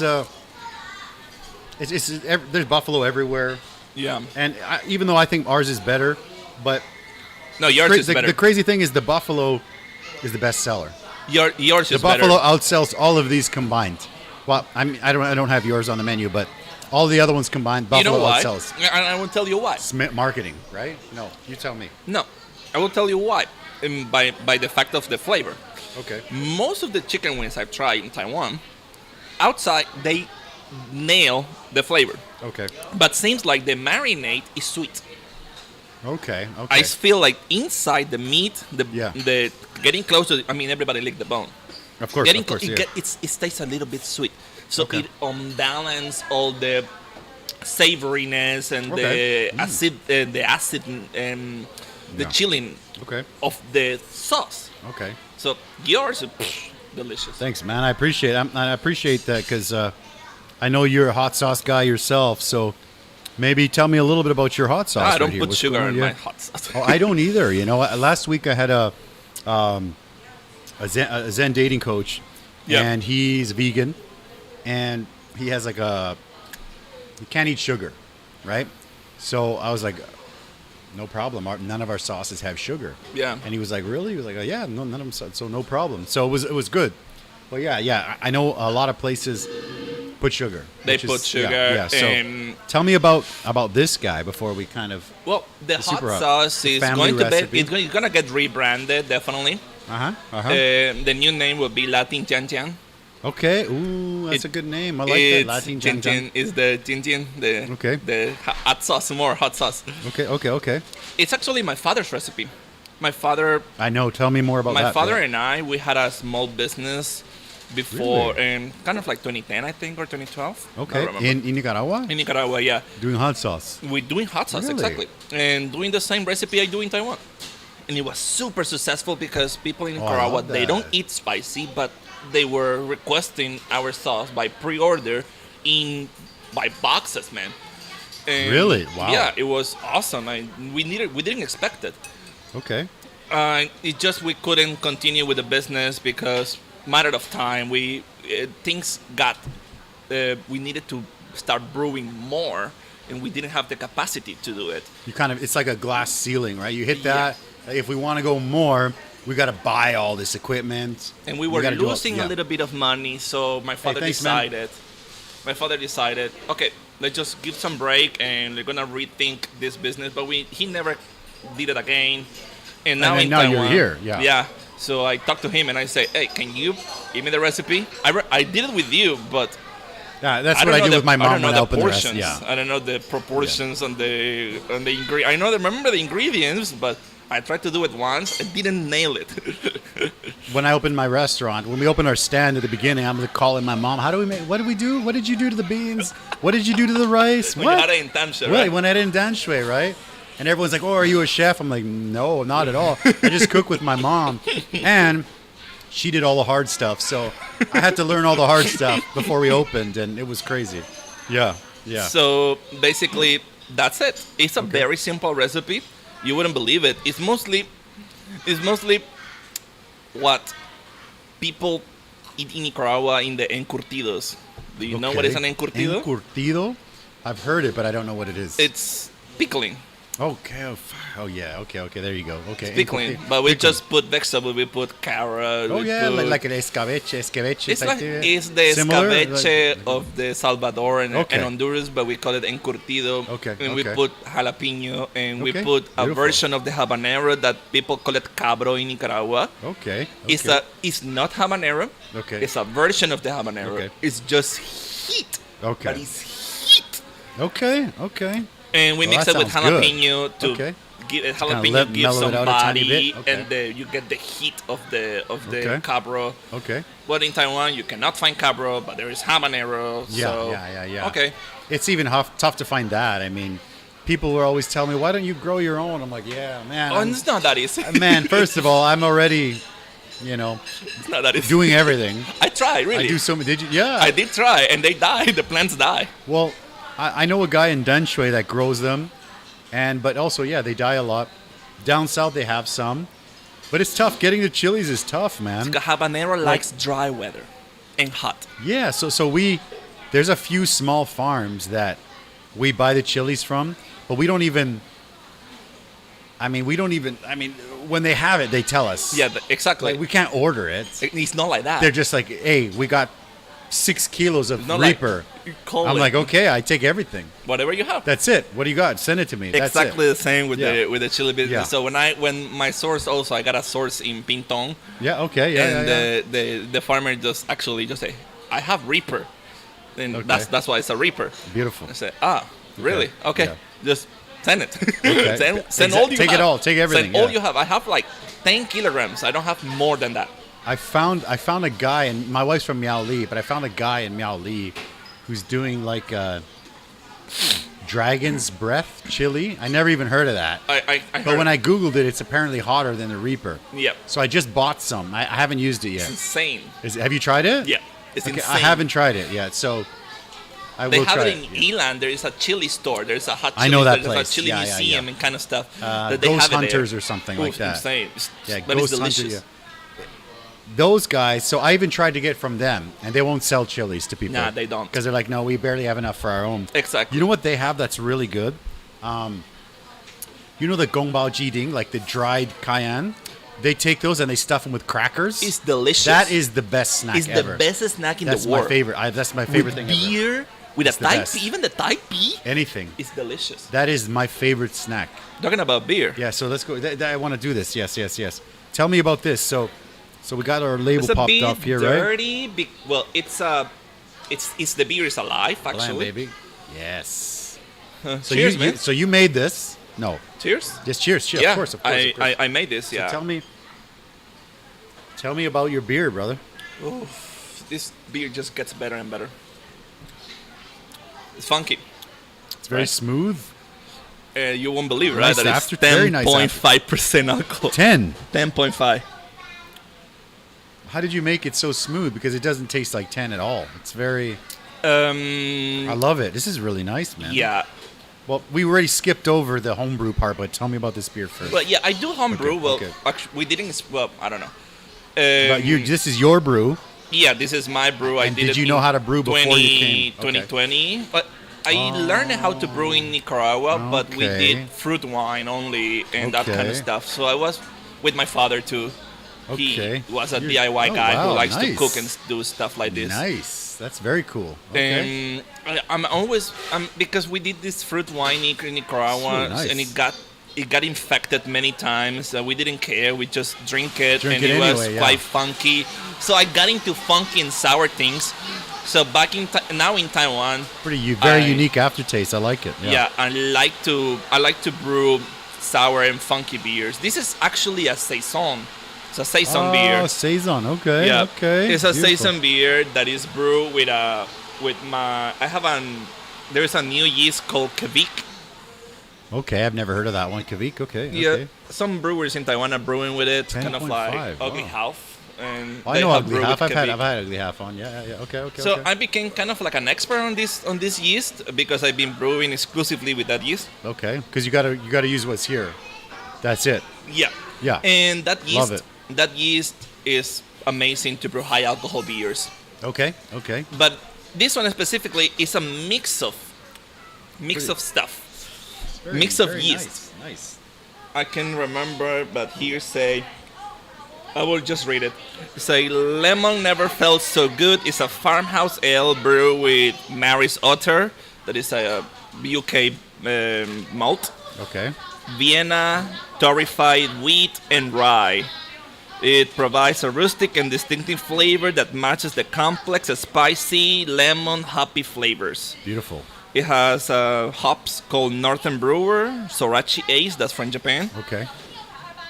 A: there's buffalo everywhere.
B: Yeah.
A: And even though I think ours is better, but
B: no, yours is better.
A: The crazy thing is the buffalo is the best seller.
B: Yours is better.
A: The buffalo outsells all of these combined. Well, I don't have yours on the menu, but all the other ones combined, buffalo outsells.
B: I will tell you why.
A: Marketing, right? No, you tell me.
B: No, I will tell you why. By the fact of the flavor.
A: Okay.
B: Most of the chicken wings I've tried in Taiwan, outside they nail the flavor.
A: Okay.
B: But seems like the marinade is sweet.
A: Okay.
B: I feel like inside the meat, the getting close to, everybody lick the bone.
A: Of course.
B: It tastes a little bit sweet. So it unbalance all the savoriness and the acid, the chilling of the sauce.
A: Okay.
B: So yours is delicious.
A: Thanks, man. I appreciate it. I appreciate that because I know you're a hot sauce guy yourself. So maybe tell me a little bit about your hot sauce.
B: I don't put sugar in my hot sauce.
A: Oh, I don't either. Last week I had a Zen dating coach, and he's vegan, and he has like he can't eat sugar, right? So I was like, no problem. None of our sauces have sugar.
B: Yeah.
A: And he was like, really? He was like, oh, yeah, none of them. So no problem. So it was good. Well, yeah. I know a lot of places put sugar.
B: They put sugar.
A: Yeah. So tell me about this guy before we kind of.
B: Well, the hot sauce is going to be. It's going to get rebranded definitely. The new name will be Latin Jian Jian.
A: Okay. Ooh, that's a good name. I like that. Latin Jian Jian
B: is the Jian Jian, the hot sauce, more hot sauce.
A: Okay.
B: It's actually my father's recipe. My father.
A: I know. Tell me more about that.
B: My father and I, we had a small business before, kind of like 2010, I think, or 2012.
A: Okay. In Nicaragua?
B: In Nicaragua, yeah.
A: Doing hot sauce.
B: We're doing hot sauce, exactly. And doing the same recipe I do in Taiwan. And it was super successful because people in Nicaragua, they don't eat spicy, but they were requesting our sauce by pre-order by boxes, man. And
A: really? Wow.
B: Yeah, it was awesome. We didn't expect it.
A: Okay.
B: It just we couldn't continue with the business because matter of time. We needed to start brewing more, and we didn't have the capacity to do it.
A: It's like a glass ceiling, right? You hit that. If we want to go more, we got to buy all this equipment.
B: And we were losing a little bit of money, so my father decided. My father decided, okay, let's just give some break, and we're gonna rethink this business. But he never did it again. And now in Taiwan,
A: you're here.
B: Yeah. So I talked to him and I say, hey, can you give me the recipe? I did it with you, but
A: that's what I do with my mom when I open the recipe. Yeah.
B: I don't know the proportions on the ingredients. I remember the ingredients, but I tried to do it once. I didn't nail it.
A: When I opened my restaurant, when we opened our stand at the beginning, I'm calling my mom. How do we make? What did we do? What did you do to the beans? What did you do to the rice?
B: When you had it in Tanshui, right?
A: When I had it in Tanshui, right? And everyone's like, oh, are you a chef? I'm like, no, not at all. I just cook with my mom. And she did all the hard stuff. So I had to learn all the hard stuff before we opened. And it was crazy. Yeah.
B: So basically, that's it. It's a very simple recipe. You wouldn't believe it. It's mostly what people eat in Nicaragua in the encurtidos. Do you know what is an encurtido?
A: Encurtido? I've heard it, but I don't know what it is.
B: It's pickling.
A: Okay. Oh yeah. Okay. There you go. Okay.
B: Pickling, but we just put vegetables. We put carrot.
A: Like an escabeche.
B: It's the escabeche of the Salvador and Honduras, but we call it encurtido.
A: Okay.
B: And we put jalapeno, and we put a version of the habanero that people call it cabro in Nicaragua.
A: Okay.
B: It's not habanero.
A: Okay.
B: It's a version of the habanero.
A: Okay.
B: It's just heat.
A: Okay.
B: But it's heat.
A: Okay.
B: And we mix it with jalapeno to give some body, and you get the heat of the cabro.
A: Okay.
B: But in Taiwan, you cannot find cabro, but there is habanero.
A: Yeah.
B: Okay.
A: It's even tough to find that. I mean, people were always telling me, why don't you grow your own? I'm like, yeah, man.
B: Oh, it's not that easy.
A: Man, first of all, I'm already,
B: it's not that easy.
A: Doing everything.
B: I tried, really.
A: I do so many. Did you? Yeah.
B: I did try, and they die. The plants die.
A: Well, I know a guy in Danshui that grows them, but also, they die a lot. Down south, they have some. But it's tough. Getting the chilies is tough, man.
B: The habanero likes dry weather and hot.
A: Yeah, so there's a few small farms that we buy the chilies from, but we don't even, when they have it, they tell us.
B: Yeah, exactly.
A: Like, we can't order it.
B: It's not like that.
A: They're just like, hey, we got 6 kilos of Reaper. I'm like, okay, I take everything.
B: Whatever you have.
A: That's it. What do you got? Send it to me.
B: Exactly the same with the chili business.
A: Yeah.
B: So when my source also, I got a source in Pintong.
A: Yeah. Okay.
B: And the farmer just say, I have Reaper, and that's why it's a Reaper.
A: Beautiful.
B: I said, really? Okay. Yeah. Just send it.
A: Okay.
B: send all you have.
A: Take it all. Take everything.
B: Send all you have. I have like 10 kilograms. I don't have more than that.
A: I found a guy, and my wife's from Miaoli, but I found a guy in Miaoli who's doing like dragon's breath chili. I never even heard of that. But when I Googled it, it's apparently hotter than the Reaper.
B: Yep.
A: So I just bought some. I haven't used it yet.
B: It's insane.
A: Have you tried it?
B: Yeah. It's insane.
A: I haven't tried it yet, so I will try it.
B: They have it in Eland. There is a chili store. There's a hot chili.
A: I know that
B: There's
A: place.
B: a chili museum and kind of stuff.
A: Ghost Hunters or something like that.
B: Insane.
A: But it's delicious. Hunter, those guys, so I even tried to get from them, and they won't sell chilies to people.
B: Nah, they don't.
A: Because they're like, no, we barely have enough for our own.
B: Exactly.
A: You know what they have that's really good? You know the gongbao jiding, like the dried cayenne? They take those and they stuff them with crackers.
B: It's delicious.
A: That is the best snack
B: ever. It's the best snack in the world.
A: That's my favorite. That's my favorite thing ever.
B: Beer, with a Thai P, even the Thai P.
A: Anything.
B: It's delicious.
A: That is my favorite snack.
B: Talking about beer.
A: Yeah, so let's go. I want to do this. Yes. Tell me about this. So we got our label popped off here,
B: dirty,
A: right?
B: Well, it's the beer is alive, actually.
A: Alive, baby. Yes.
B: So cheers, man.
A: So you made this? No.
B: Cheers.
A: Just cheers.
B: Yeah,
A: of course.
B: I made this.
A: So
B: yeah.
A: Tell me about your beer, brother.
B: Oof, this beer just gets better and better. It's funky.
A: It's very smooth.
B: You won't believe,
A: nice
B: right? That
A: after,
B: it's 10.5% alcohol.
A: 10.5.
B: How
A: did you make it so smooth? Because it doesn't taste like 10 at all. It's very... I love it. This is really nice, man.
B: Yeah.
A: Well, we already skipped over the homebrew part, but tell me about this beer first.
B: Well, yeah, I do homebrew. Actually, we didn't... Well, I don't know.
A: This is your brew.
B: Yeah, this is my brew.
A: Did you know how to brew before you came?
B: 2020. But I learned how to brew in Nicaragua, but we did fruit wine only and that kind of stuff. So I was with my father too. He was a DIY guy who likes to cook and do stuff like this.
A: Nice. That's very cool. Okay.
B: Because we did this fruit wine in Nicaragua, and it got infected many times. We didn't care. We just drink it, and it was quite funky. So I got into funky and sour things. So now in Taiwan, very
A: unique aftertaste. I like it.
B: Yeah, I like to brew sour and funky beers. This is actually a saison. It's a saison beer.
A: Oh, saison. Okay.
B: Yeah.
A: Okay.
B: It's a saison beer that is brewed there's a new yeast called Kvik.
A: Okay, I've never heard of that one. Kvik. Okay.
B: Yeah. Some brewers in Taiwan are brewing with it.
A: 10.
B: Kind of like
A: 5.
B: Ugly Half. And
A: I know Ugly Half. I've had Ugly Half on. Yeah. Okay.
B: So I became kind of like an expert on this yeast because I've been brewing exclusively with that yeast.
A: Okay, because you gotta use what's here. That's it.
B: Yeah.
A: Yeah.
B: And that yeast,
A: love it.
B: That yeast is amazing to brew high alcohol beers.
A: Okay.
B: But this one specifically is a mix of stuff. Mix of yeast.
A: Nice.
B: I can remember, but here say. I will just read it. Say, lemon never felt so good. It's a farmhouse ale brewed with Maris Otter. That is a UK malt.
A: Okay.
B: Vienna, torrefied wheat, and rye. It provides a rustic and distinctive flavor that matches the complex, spicy, lemon, hoppy flavors.
A: Beautiful.
B: It has hops called Northern Brewer, Sorachi Ace, that's from Japan.
A: Okay.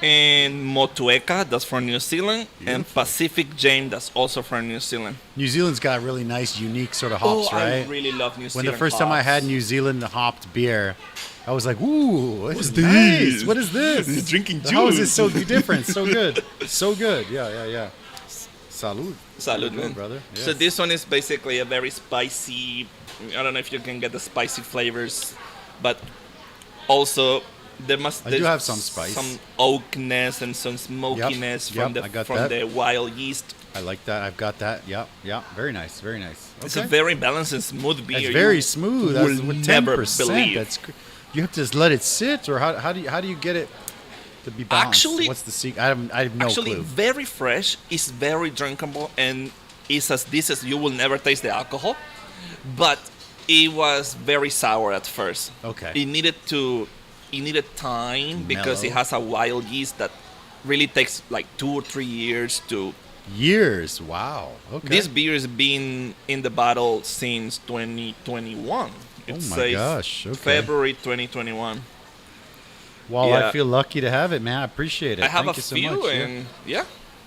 B: And Motueka, that's from New Zealand, and Pacific Jane, that's also from New Zealand.
A: New Zealand's got really nice, unique sort of hops, right?
B: I really love New Zealand.
A: When the first time I had New Zealand hopped beer, I was like, "Ooh, what's
B: this?
A: Nice. What is this?
B: He's drinking juice.
A: How is it so different? So good, so good. Yeah. Salud,
B: man,
A: brother. Yes.
B: So this one is basically a very spicy. I don't know if you can get the spicy flavors, but also. I
A: do have some spice,
B: some oakness and some smokiness from the wild yeast.
A: I like that. I've got that. Yep. Very nice. Okay.
B: It's a very balanced and smooth beer.
A: It's very smooth. That's
B: will never
A: 10%.
B: believe.
A: You have to just let it sit, or how do you get it to be balanced?
B: Actually,
A: what's the secret? I have no clue.
B: Actually, very fresh. It's very drinkable, and it's as you will never taste the alcohol, but it was very sour at first.
A: Okay.
B: It needed time because it has a wild yeast that really takes like 2 or 3 years to...
A: Years? Wow. Okay.
B: This beer has been in the bottle since 2021.
A: Oh my gosh. Okay.
B: February 2021.
A: Well, I feel lucky to have it, man. I appreciate it.
B: I have
A: Thank
B: a
A: you so
B: few
A: much.
B: and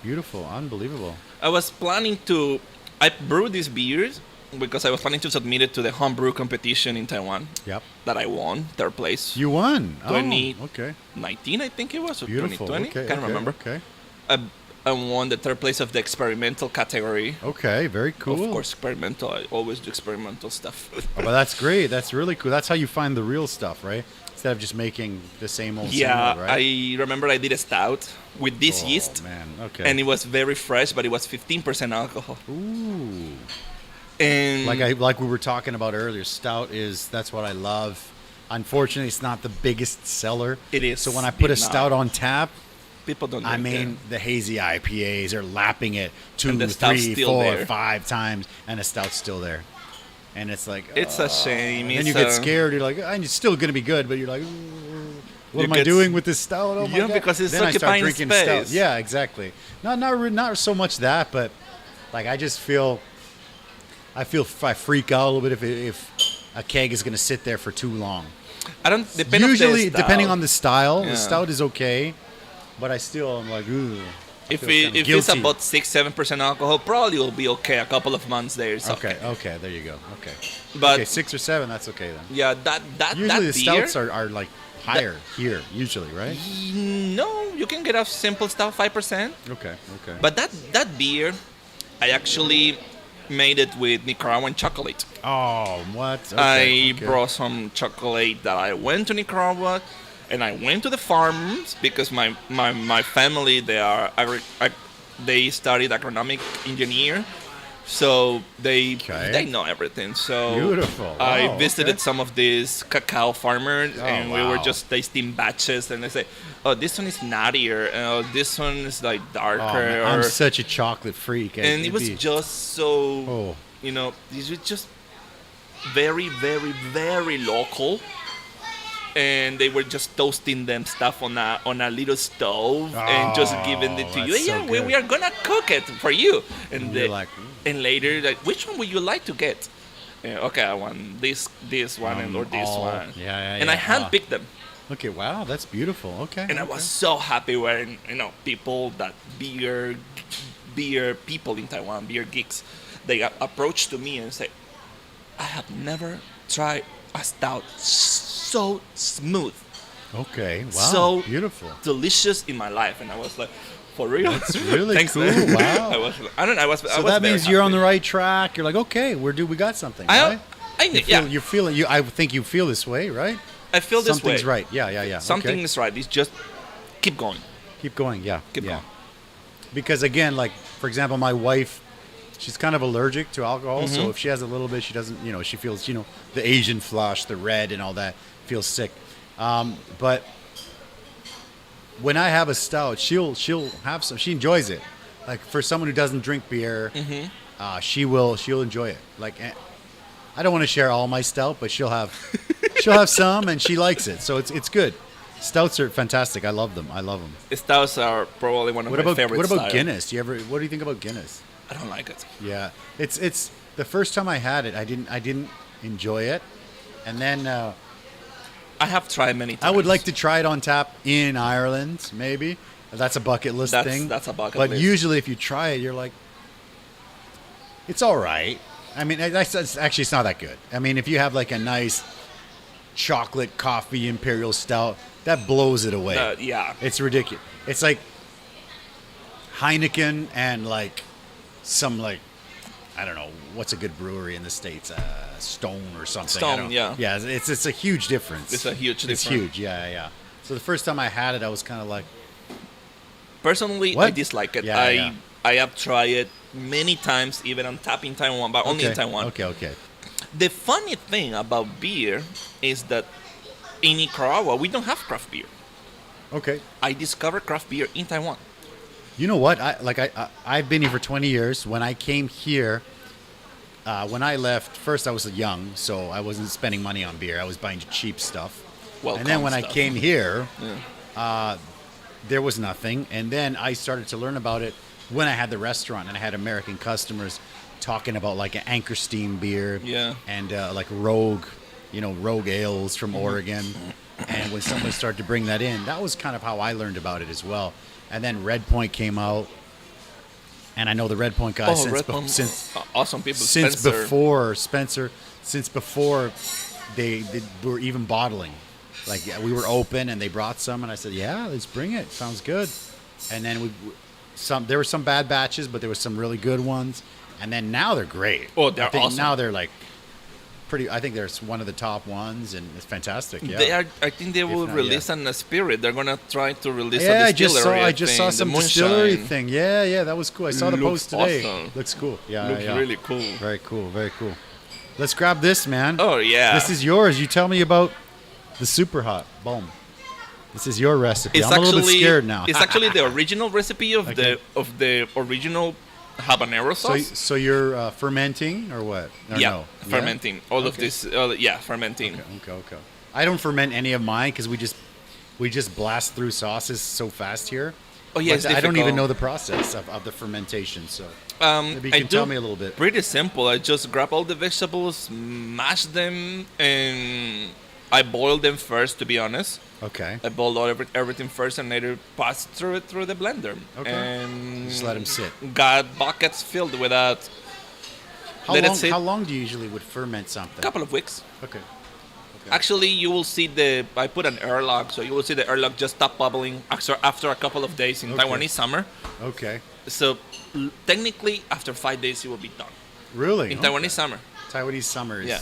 A: Beautiful. Unbelievable.
B: I was planning to... I brewed these beers because I was planning to submit it to the homebrew competition in Taiwan.
A: Yep.
B: That I won, third place.
A: You won?
B: 2019, I think it was, or
A: Beautiful.
B: 2020. Can't remember.
A: Okay.
B: I won the third place of the experimental category.
A: Okay, very cool.
B: Of course, experimental. I always do experimental stuff.
A: But that's great. That's really cool. That's how you find the real stuff, right? Instead of just making the same old
B: right?
A: I
B: remember I did a stout with this yeast.
A: Man. Okay.
B: And it was very fresh, but it was 15% alcohol.
A: Ooh.
B: And
A: like we were talking about earlier, that's what I love. Unfortunately, it's not the biggest seller.
B: It is.
A: So when I put a stout on tap,
B: people don't drink
A: I mean, the hazy IPAs are lapping it 2, 3, 4, 5 times, and the stout's still there. And it's like...
B: It's a shame.
A: And you get scared. You're like, it's still going to be good, but you're like, what am I doing with this stout? Oh, my God.
B: Because it's
A: then I start
B: occupying
A: drinking
B: space.
A: stout. Yeah, exactly. Not so much that, but like I just feel... I freak out a little bit if a keg is going to sit there for too long. Usually, depending on the style, the stout is okay, but I'm like, ooh.
B: If it's about 6-7% alcohol, probably will be okay. A couple of months there.
A: Okay, there you go. Okay,
B: but
A: 6 or 7, that's okay then.
B: Yeah, that
A: usually
B: that
A: the
B: beer,
A: stouts are like higher here usually, right?
B: No, you can get a simple stout 5%.
A: Okay.
B: But that beer, I actually made it with Nicaraguan chocolate.
A: Oh, what? Okay,
B: I brought some chocolate that I went to Nicaragua, and I went to the farms because my family, they studied agronomic engineer, so they know everything. So
A: beautiful.
B: I visited some of these cacao farmers, and we were just tasting batches, and they say, "Oh, this one is nuttier. Oh, this one is like darker."
A: I'm such a chocolate freak,
B: and it was just so these were just very, very, very local. And they were just toasting them stuff on a little stove and just giving it to you.
A: So
B: we are gonna cook it for you. And
A: and
B: later, like, which one would you like to get? Okay, I want this one or this one. And I handpicked them.
A: Okay, wow, that's beautiful. Okay.
B: And I was so happy when people that beer people in Taiwan, beer geeks, they approached to me and said, "I have never tried a stout so smooth,
A: okay, wow,
B: so
A: beautiful,
B: delicious in my life." And I was like, "For real?
A: That's really
B: Thanks,
A: cool."
B: Man.
A: Wow. So that means you're on the right track. You're like, okay, we got something. Right? I think you feel this way, right?
B: I feel this way.
A: Something's right. Yeah.
B: Something is right. It's just keep going.
A: Keep going. Yeah.
B: Keep going.
A: Because again, like for example, my wife, she's kind of allergic to alcohol. Mm-hmm. So if she has a little bit, she doesn't. She feels the Asian flush, the red, and all that. Feels sick. But when I have a stout, she'll have some. She enjoys it. Like for someone who doesn't drink beer, she'll enjoy it. Like I don't want to share all my stout, but she'll have some, and she likes it. So it's good. Stouts are fantastic. I love them.
B: Stouts are probably one of my favorite.
A: What about Guinness? What do you think about Guinness?
B: I don't like it.
A: Yeah, it's the first time I had it, I didn't enjoy it, and then
B: I have tried many times.
A: I would like to try it on tap in Ireland, maybe. That's a bucket list thing.
B: That's a bucket list.
A: But usually, if you try it, you're like, it's all right. I mean, it's not that good. I mean, if you have like a nice chocolate coffee imperial stout, that blows it away.
B: Yeah,
A: it's ridiculous. It's like Heineken and like some like, I don't know, what's a good brewery in the States? Stone or something.
B: Stone, yeah.
A: Yeah, it's a huge difference.
B: It's a huge difference.
A: It's huge, yeah. So the first time I had it, I was kind of like...
B: Personally,
A: what?
B: I dislike it.
A: Yeah.
B: I have tried it many times, even on tap in Taiwan, but only in Taiwan.
A: Okay.
B: The funny thing about beer is that in Nicaragua, we don't have craft beer.
A: Okay.
B: I discovered craft beer in Taiwan.
A: You know what? I've been here for 20 years. When I came here, when I left, first I was young, so I wasn't spending money on beer. I was buying cheap stuff. And then when I came here, there was nothing. And then I started to learn about it when I had the restaurant, and I had American customers talking about like an Anchor Steam beer and like Rogue ales from Oregon. And when someone started to bring that in, that was kind of how I learned about it as well. And then Red Point came out, and I know the Red Point guys since
B: awesome people.
A: Since before they were even bottling. Like we were open, and they brought some, and I said, "Yeah, let's bring it. Sounds good." And then there were some bad batches, but there were some really good ones. And then now they're great.
B: Oh, they're awesome.
A: Now they're like pretty. I think they're one of the top ones, and it's fantastic. Yeah.
B: They are. I think they will release a spirit. They're gonna try to release a distillery.
A: I just saw some distillery thing. Yeah, that was cool. I saw the post today.
B: Awesome.
A: Looks cool. Yeah,
B: looks really cool.
A: Very cool. Let's grab this, man.
B: Oh yeah.
A: This is yours. You tell me about the Super Hot. Boom. This is your recipe.
B: It's
A: I'm a little bit scared now.
B: It's actually the original recipe of the original habanero sauce.
A: So you're fermenting or what? Or
B: yeah,
A: no?
B: fermenting.
A: Yeah?
B: All of this. Fermenting.
A: Okay. I don't ferment any of mine because we just blast through sauces so fast here.
B: Oh yeah,
A: I don't even know the process of the fermentation. So maybe you can tell me a little bit.
B: Pretty simple. I just grab all the vegetables, mash them, and I boil them first. To be honest.
A: Okay.
B: I boiled everything first and later passed through the blender.
A: Okay.
B: And
A: just let them sit.
B: Got buckets filled with that.
A: How long do you usually would ferment something?
B: A couple of weeks.
A: Okay.
B: Actually, you will see I put an airlock, so you will see the airlock just stop bubbling after a couple of days in Taiwanese summer.
A: Okay.
B: So technically, after 5 days, it will be done.
A: Really?
B: In Taiwanese summer.
A: Taiwanese summer is.
B: Yeah.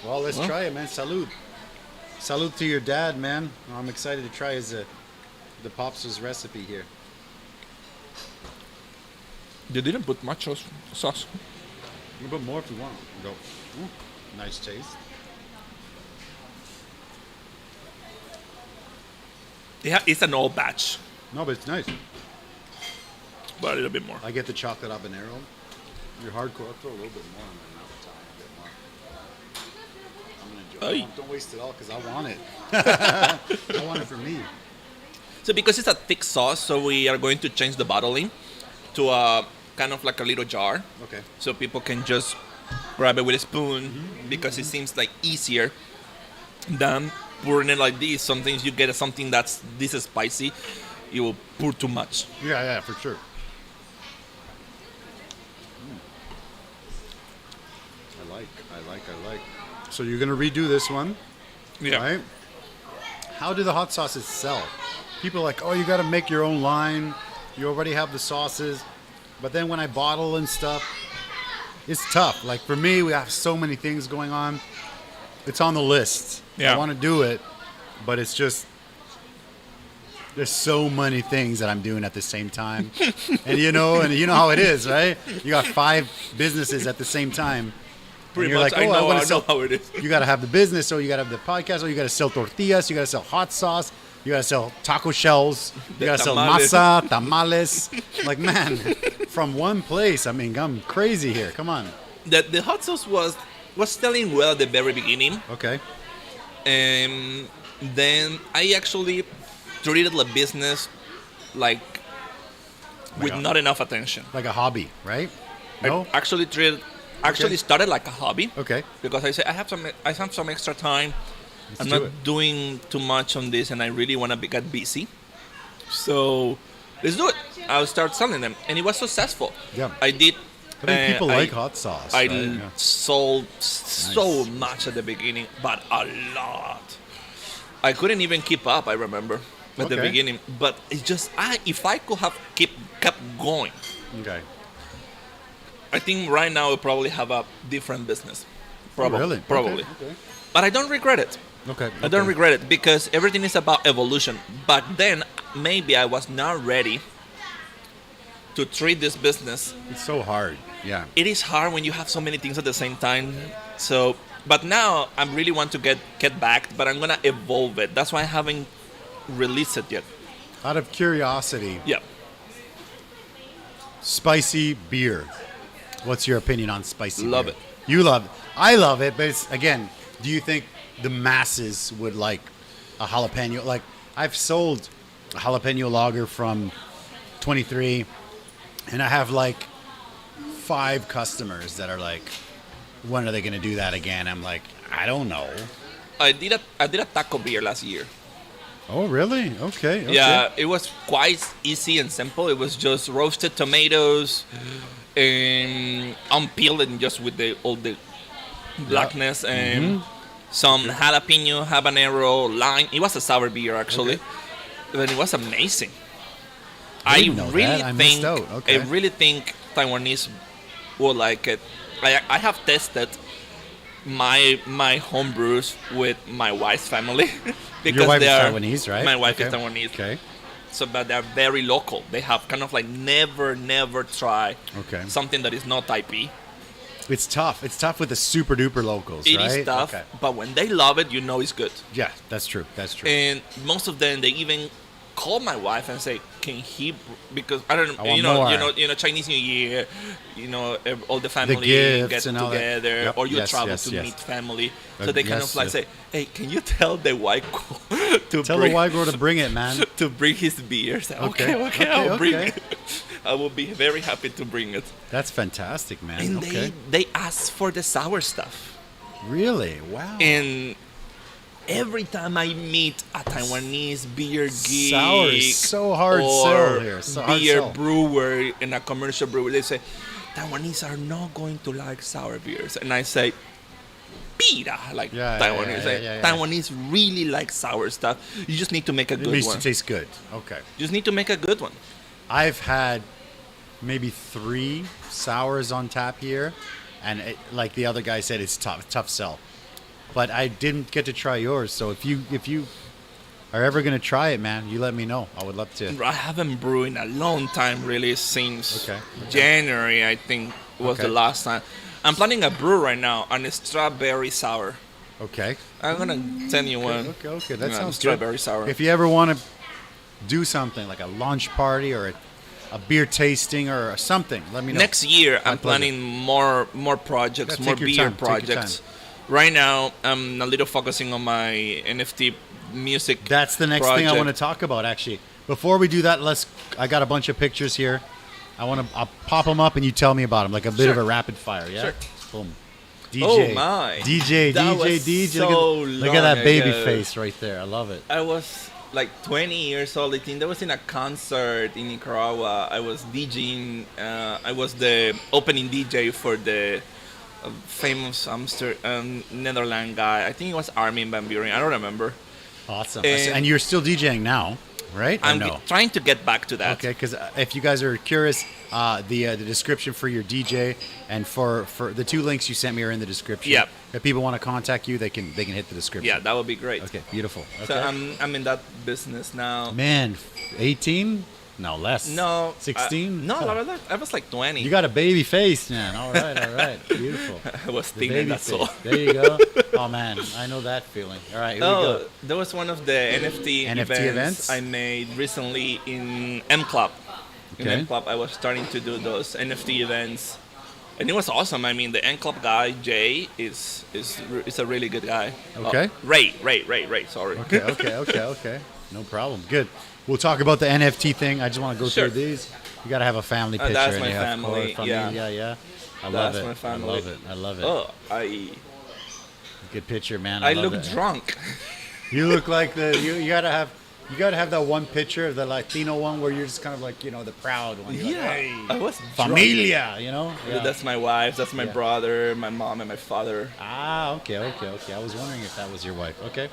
A: Well, let's try it, man. Salud. Salud to your dad, man. I'm excited to try the Pops' recipe here.
B: They didn't put much sauce.
A: You can put more if you want. Go. Nice taste.
B: Yeah, it's an old batch,
A: No, but it's nice.
B: but a little bit more.
A: I get the chocolate habanero. You're hardcore. I'll throw a little bit more in my mouth. A bit more. I'm gonna enjoy it. Don't waste it all because I want it. I want it for me.
B: So because it's a thick sauce, so we are going to change the bottling to a kind of like a little jar.
A: Okay.
B: So people can just grab it with a spoon because it seems like easier than pouring it like this. Sometimes you get something that's this spicy, you will pour too much.
A: Yeah, for sure. I like. So you're gonna redo this one, right? How do the hot sauces sell? People are like, oh, you got to make your own line. You already have the sauces, but then when I bottle and stuff, it's tough. Like for me, we have so many things going on. It's on the list.
B: Yeah.
A: I want to do it, but it's just there's so many things that I'm doing at the same time, and you know how it is, right? You got 5 businesses at the same time.
B: Pretty
A: much.
B: Like, I know how it is.
A: You got to have the business, so you got to have the podcast, or you got to sell tortillas, you got to sell hot sauce, you got to sell taco shells, you got to sell masa, tamales. Like, man, from one place, I mean, I'm crazy here. Come on.
B: The hot sauce was selling well at the very beginning.
A: Okay.
B: And then I actually treated the business like with not enough attention.
A: Like a hobby, right? No?
B: I actually started like a hobby.
A: Okay.
B: Because I say I have some extra time. I'm not doing too much on this, and I really want to get busy. So let's do it. I'll start selling them, and it was successful.
A: Yeah.
B: I did.
A: I think people like hot sauce.
B: I sold so much at the beginning, but a lot. I couldn't even keep up. I remember at the beginning, but it's just if I could have kept going.
A: Okay.
B: I think right now we probably have a different business. Probably.
A: Oh, really?
B: Probably.
A: Okay.
B: But I don't regret it.
A: Okay.
B: I don't regret it because everything is about evolution. But then maybe I was not ready to treat this business.
A: It's so hard. Yeah.
B: It is hard when you have so many things at the same time. So, but now I really want to get back, but I'm gonna evolve it. That's why I haven't released it yet.
A: Out of curiosity.
B: Yeah.
A: Spicy beer. What's your opinion on spicy
B: Love
A: beer?
B: it.
A: You love it. I love it, but it's, again, do you think the masses would like a jalapeno? Like, I've sold a jalapeno lager from 23, and I have like 5 customers that are like, when are they going to do that again? I'm like, I don't know.
B: I did a taco beer last year.
A: Oh, really? Okay.
B: Yeah, it was quite easy and simple. It was just roasted tomatoes and unpeeled and just with all the blackness and some jalapeno, habanero, lime. It was a sour beer actually, but it was amazing. I really think Taiwanese will like it. I have tested my home brews with my wife's family because
A: your wife is Taiwanese, right?
B: My wife is Taiwanese.
A: Okay.
B: So, but they're very local. They have kind of like never try something that is not Taipei.
A: It's tough. It's tough with the super duper locals,
B: It
A: right?
B: is tough, but when they love it, you know it's good.
A: Yeah, that's true. That's true.
B: And most of them, they even call my wife and say, "Can he?" Because I don't know,
A: want more.
B: Chinese New Year, all the family
A: gifts
B: get
A: and all that.
B: together,
A: Yep.
B: or you
A: Yes,
B: travel
A: yes,
B: to
A: yes.
B: meet family, so they kind
A: yes,
B: of like
A: yes.
B: say, "Hey, can you tell the white girl to
A: Tell
B: bring
A: the white girl to bring it, man.
B: to bring his beers?"
A: Okay,
B: Okay, I'll bring
A: okay.
B: it. I will be very happy to bring it.
A: That's fantastic, man.
B: And
A: okay.
B: they ask for the sour stuff.
A: Really? Wow.
B: And every time I meet a Taiwanese beer geek,
A: Sour is so hard
B: or
A: sell here. So hard
B: beer
A: sell.
B: brewer in a commercial brewery, they say Taiwanese are not going to like sour beers, and I say, "Pira," like
A: Yeah,
B: Taiwanese.
A: yeah.
B: Taiwanese really like sour stuff. You just need to make a
A: It
B: good
A: needs
B: one.
A: to taste good. Okay.
B: You just need to make a good one.
A: I've had maybe 3 sours on tap here, and like the other guy said, it's tough sell. But I didn't get to try yours, so if you are ever gonna try it, man, you let me know. I would love to.
B: I haven't brewed in a long time, really, since
A: Okay.
B: January, I think, was
A: Okay.
B: the last time. I'm planning a brew right now on a strawberry sour.
A: Okay.
B: I'm gonna send you one.
A: Okay. That sounds
B: strawberry
A: good.
B: sour.
A: If you ever want to do something like a lunch party or a beer tasting or something, let me know.
B: Next year, I'm
A: pleasure.
B: planning more projects,
A: Yeah,
B: more
A: take your
B: beer
A: time, take your
B: projects. Right now, I'm a little focusing on my NFT music.
A: That's the next thing I
B: project.
A: want to talk about, actually. Before we do that, I got a bunch of pictures here. I'll pop them up and you tell me about them, like a bit of a rapid fire, yeah?
B: Sure.
A: Boom. DJ.
B: Oh, my.
A: DJ.
B: That was so
A: look at that
B: long
A: baby
B: ago.
A: face right there. I love it.
B: I was like 20 years old. I think that was in a concert in Nicaragua. I was DJing. I was the opening DJ for the famous Netherlands guy. I think it was Armin van Buren. I don't remember.
A: Awesome.
B: And-
A: And you're still DJing now, right? Or
B: I'm
A: no?
B: trying to get back to that.
A: Okay, because if you guys are curious, the description for your DJ and for the 2 links you sent me are in the description.
B: Yep.
A: If people want to contact you, they can hit the description.
B: Yeah, that would be great.
A: Okay, beautiful. Okay.
B: So I'm in that business now.
A: Man, 18? No, less.
B: No.
A: 16?
B: No, I was like 20.
A: You got a baby face, man. All right. Beautiful.
B: I was
A: The
B: thinking
A: baby
B: that's
A: face.
B: all.
A: There you go. Oh, man, I know that feeling. All right, here we go.
B: That was one of the NFT
A: events?
B: I made recently in M Club. In
A: Okay.
B: M Club, I was starting to do those NFT events, and it was awesome. I mean, the M Club guy Jay is a really good guy.
A: Okay.
B: Oh, Ray. Sorry.
A: Okay. No problem. Good. We'll talk about the NFT thing. I just want to go
B: Sure.
A: through these. You got to have a family picture.
B: That's
A: in
B: my
A: here, of
B: family,
A: course.
B: yeah.
A: Yeah. I love
B: That's
A: it.
B: my family.
A: I love it.
B: Oh,
A: Good picture, man.
B: I
A: love
B: look
A: it.
B: drunk.
A: You look like you gotta have that one picture of the Latino one where you're just kind of like, the proud one. You're like, hey,
B: I was
A: familia,
B: drunk.
A: Yeah.
B: That's my wife. That's my
A: Yeah.
B: brother, my mom, and my father.
A: Okay. I was wondering if that was your wife. Okay.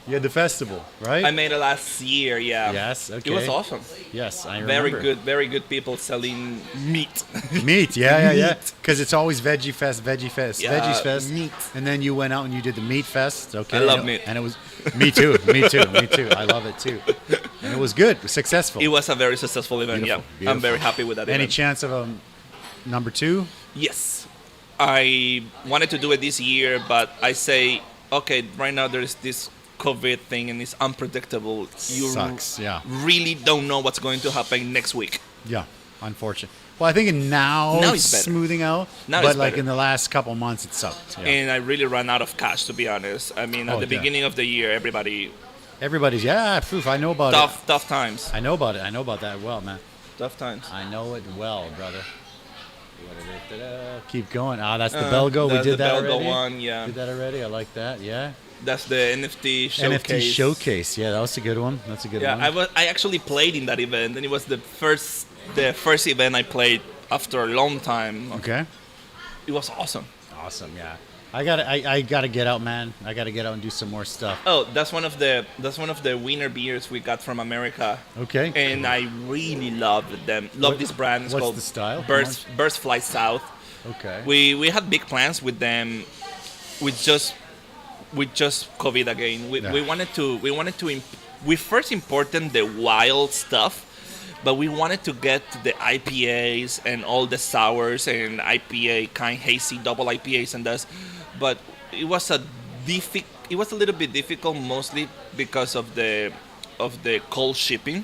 A: You had the festival, right?
B: I made it last year. Yeah.
A: Yes. Okay.
B: It was awesome.
A: Yes, I remember.
B: Very good people selling meat.
A: Meat, yeah. Because it's always Veggie Fest, Veggies Fest.
B: meat.
A: And then you went out and you did the Meat Fest. Okay.
B: I love meat.
A: And it was, me too. I love it too. And it was good, successful.
B: It was a very successful event.
A: Beautiful,
B: Yeah, I'm very happy with that
A: Any
B: event.
A: chance of a number 2?
B: Yes, I wanted to do it this year, but I say, okay, right now there's this COVID thing and it's unpredictable. You
A: Sucks, yeah.
B: really don't know what's going to happen next week.
A: Yeah, unfortunate. Well, I think now
B: Now
A: it's
B: it's better.
A: smoothing out.
B: Now
A: but
B: it's
A: like
B: better.
A: in the last couple months, it sucked. Yeah.
B: And I really ran out of cash, to be honest. I mean, at the
A: yeah.
B: beginning of the year,
A: Everybody's, proof. I know about
B: tough times.
A: it. I know about it. I know about that well, man.
B: Tough times.
A: I know it well, brother. Keep going. That's the Belgo. We
B: That's
A: did
B: the
A: that
B: Belgo
A: already.
B: one, yeah.
A: Did that already. I like that. Yeah.
B: That's the NFT showcase.
A: NFT showcase. Yeah, that was a good one. That's a good one.
B: Yeah, I actually played in that event, and it was the first event I played after a long time.
A: Okay.
B: It was awesome.
A: Awesome. Yeah. I gotta get out, man. I gotta get out and do some more stuff.
B: Oh, that's one of the winter beers we got from America.
A: Okay.
B: And I really love them. Love this brand. It's
A: what's
B: called
A: the style?
B: Birds Fly South.
A: Okay.
B: We had big plans with them. With just COVID again. We wanted to we first imported the wild stuff, but we wanted to get the IPAs and all the sours and IPA kind hazy double IPAs and this, but it was a little bit difficult, mostly because of the cold shipping,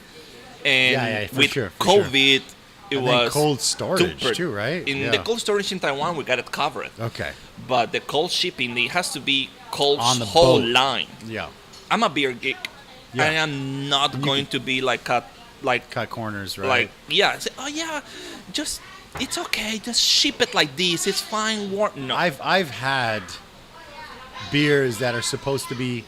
B: and with COVID. It was
A: cold storage too, right?
B: In the cold storage in Taiwan, we got it covered.
A: Okay.
B: But the cold shipping, it has to be cold
A: on the
B: whole
A: boat.
B: line.
A: Yeah.
B: I'm a beer geek.
A: Yeah.
B: I am not going to be cut
A: corners, right?
B: Like say, oh yeah, just it's okay. Just ship it like this. It's fine. No.
A: I've had beers that are supposed to be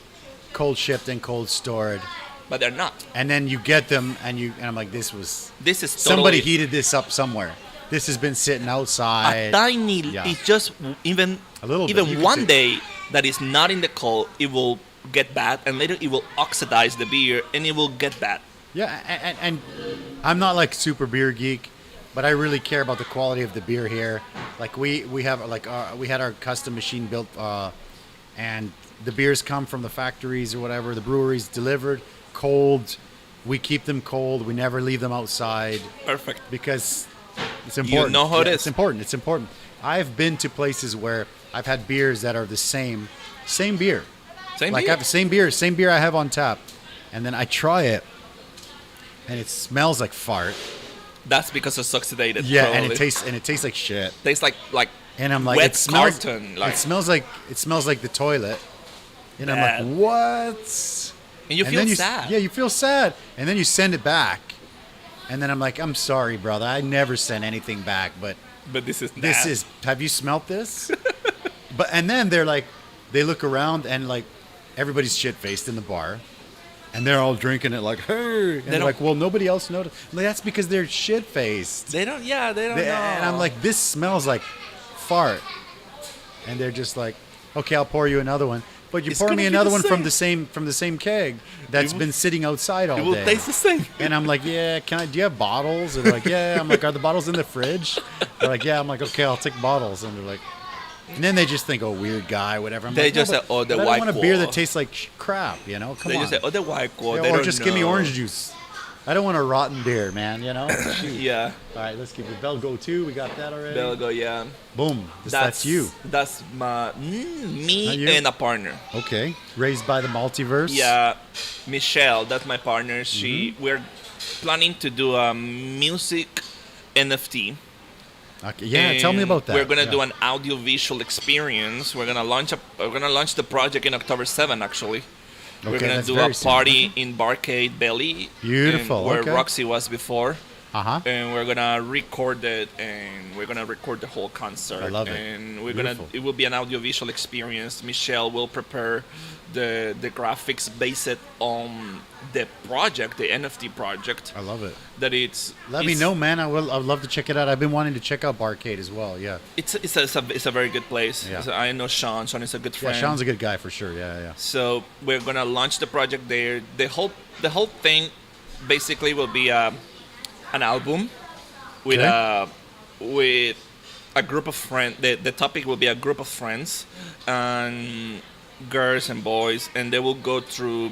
A: cold shipped and cold stored,
B: but they're not.
A: And then you get them, and I'm like, this is
B: totally,
A: somebody heated this up somewhere. This has been sitting outside.
B: A tiny, it's just even
A: a little bit.
B: Even one day that is not in the cold, it will get bad, and later it will oxidize the beer, and it will get bad.
A: Yeah, and I'm not like super beer geek, but I really care about the quality of the beer here. Like we have we had our custom machine built, and the beers come from the factories or whatever, the breweries delivered cold. We keep them cold. We never leave them outside.
B: Perfect.
A: Because it's important.
B: You know how it is.
A: It's important. It's important. I've been to places where I've had beers that are the same beer.
B: Same
A: like
B: beer.
A: I have the same beer I have on tap, and then I try it, and it smells like fart.
B: That's because it's oxidated.
A: Yeah,
B: probably.
A: and it tastes like shit.
B: Tastes like
A: and I'm like,
B: wet
A: it smells,
B: carton.
A: It smells like the toilet. And I'm like, what?
B: And you feel sad.
A: Yeah, you feel sad. And then you send it back. And then I'm like, I'm sorry, brother. I never sent anything back, but
B: this is
A: have you smelt this? And then they look around and like everybody's shit faced in the bar. And they're all drinking it like, hey. And they're like, well, nobody else noticed. Like, that's because they're shit faced.
B: They don't know.
A: And I'm like, this smells like fart. And they're just like, okay, I'll pour you another one. But you pour me another one from the same keg that's been sitting outside all day.
B: It will taste the same.
A: And I'm like, yeah, do you have bottles? And they're like, yeah. I'm like, are the bottles in the fridge? They're like, yeah. I'm like, okay, I'll take bottles. And they're like, and then they just think, oh, weird guy, whatever. I'm
B: they
A: like,
B: just say, oh, the white.
A: I don't want a beer that tastes like crap, you know? Come on.
B: They just say, oh, the white.
A: Yeah, or just give me orange juice. I don't want a rotten beer, man, you know?
B: Yeah.
A: All right, let's keep it. Belgo, too. We got that already.
B: Belgo, yeah.
A: Boom. That's you.
B: That's me and a partner.
A: Okay. Raised by the Multiverse.
B: Yeah. Michelle, that's my partner. We're planning to do a music NFT.
A: Okay. Yeah, tell me about that.
B: We're gonna do an audio-visual experience. We're gonna launch the project in October 7th, actually.
A: Okay,
B: we're gonna do a party in Barcade Belly.
A: Beautiful.
B: Where Roxy was before.
A: Uh-huh.
B: And we're gonna record it, and we're gonna record the whole concert.
A: I love it.
B: And it will be an audio-visual experience. Michelle will prepare the graphics based on the project, the NFT project.
A: I love it.
B: Let
A: me know, man. I'd love to check it out. I've been wanting to check out Barcade as well. Yeah.
B: It's a very good place.
A: Yeah.
B: I know Sean. Sean is a good friend.
A: Yeah, Sean's a good guy for sure. Yeah.
B: So we're gonna launch the project there. The whole thing basically will be an album with a group of friends. The topic will be a group of friends and girls and boys, and they will go through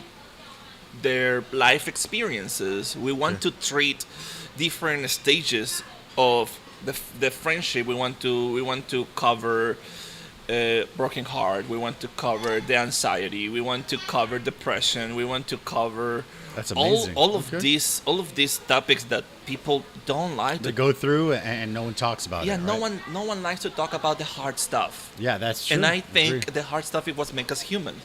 B: their life experiences. We want to treat different stages of the friendship. We want to cover broken heart. We want to cover the anxiety. We want to cover depression. We want to cover
A: That's amazing.
B: all of these topics that people don't like
A: to go through, and no one talks about it.
B: Yeah, no one likes to talk about the hard stuff.
A: Yeah, that's true.
B: And I think the hard stuff is what makes us human.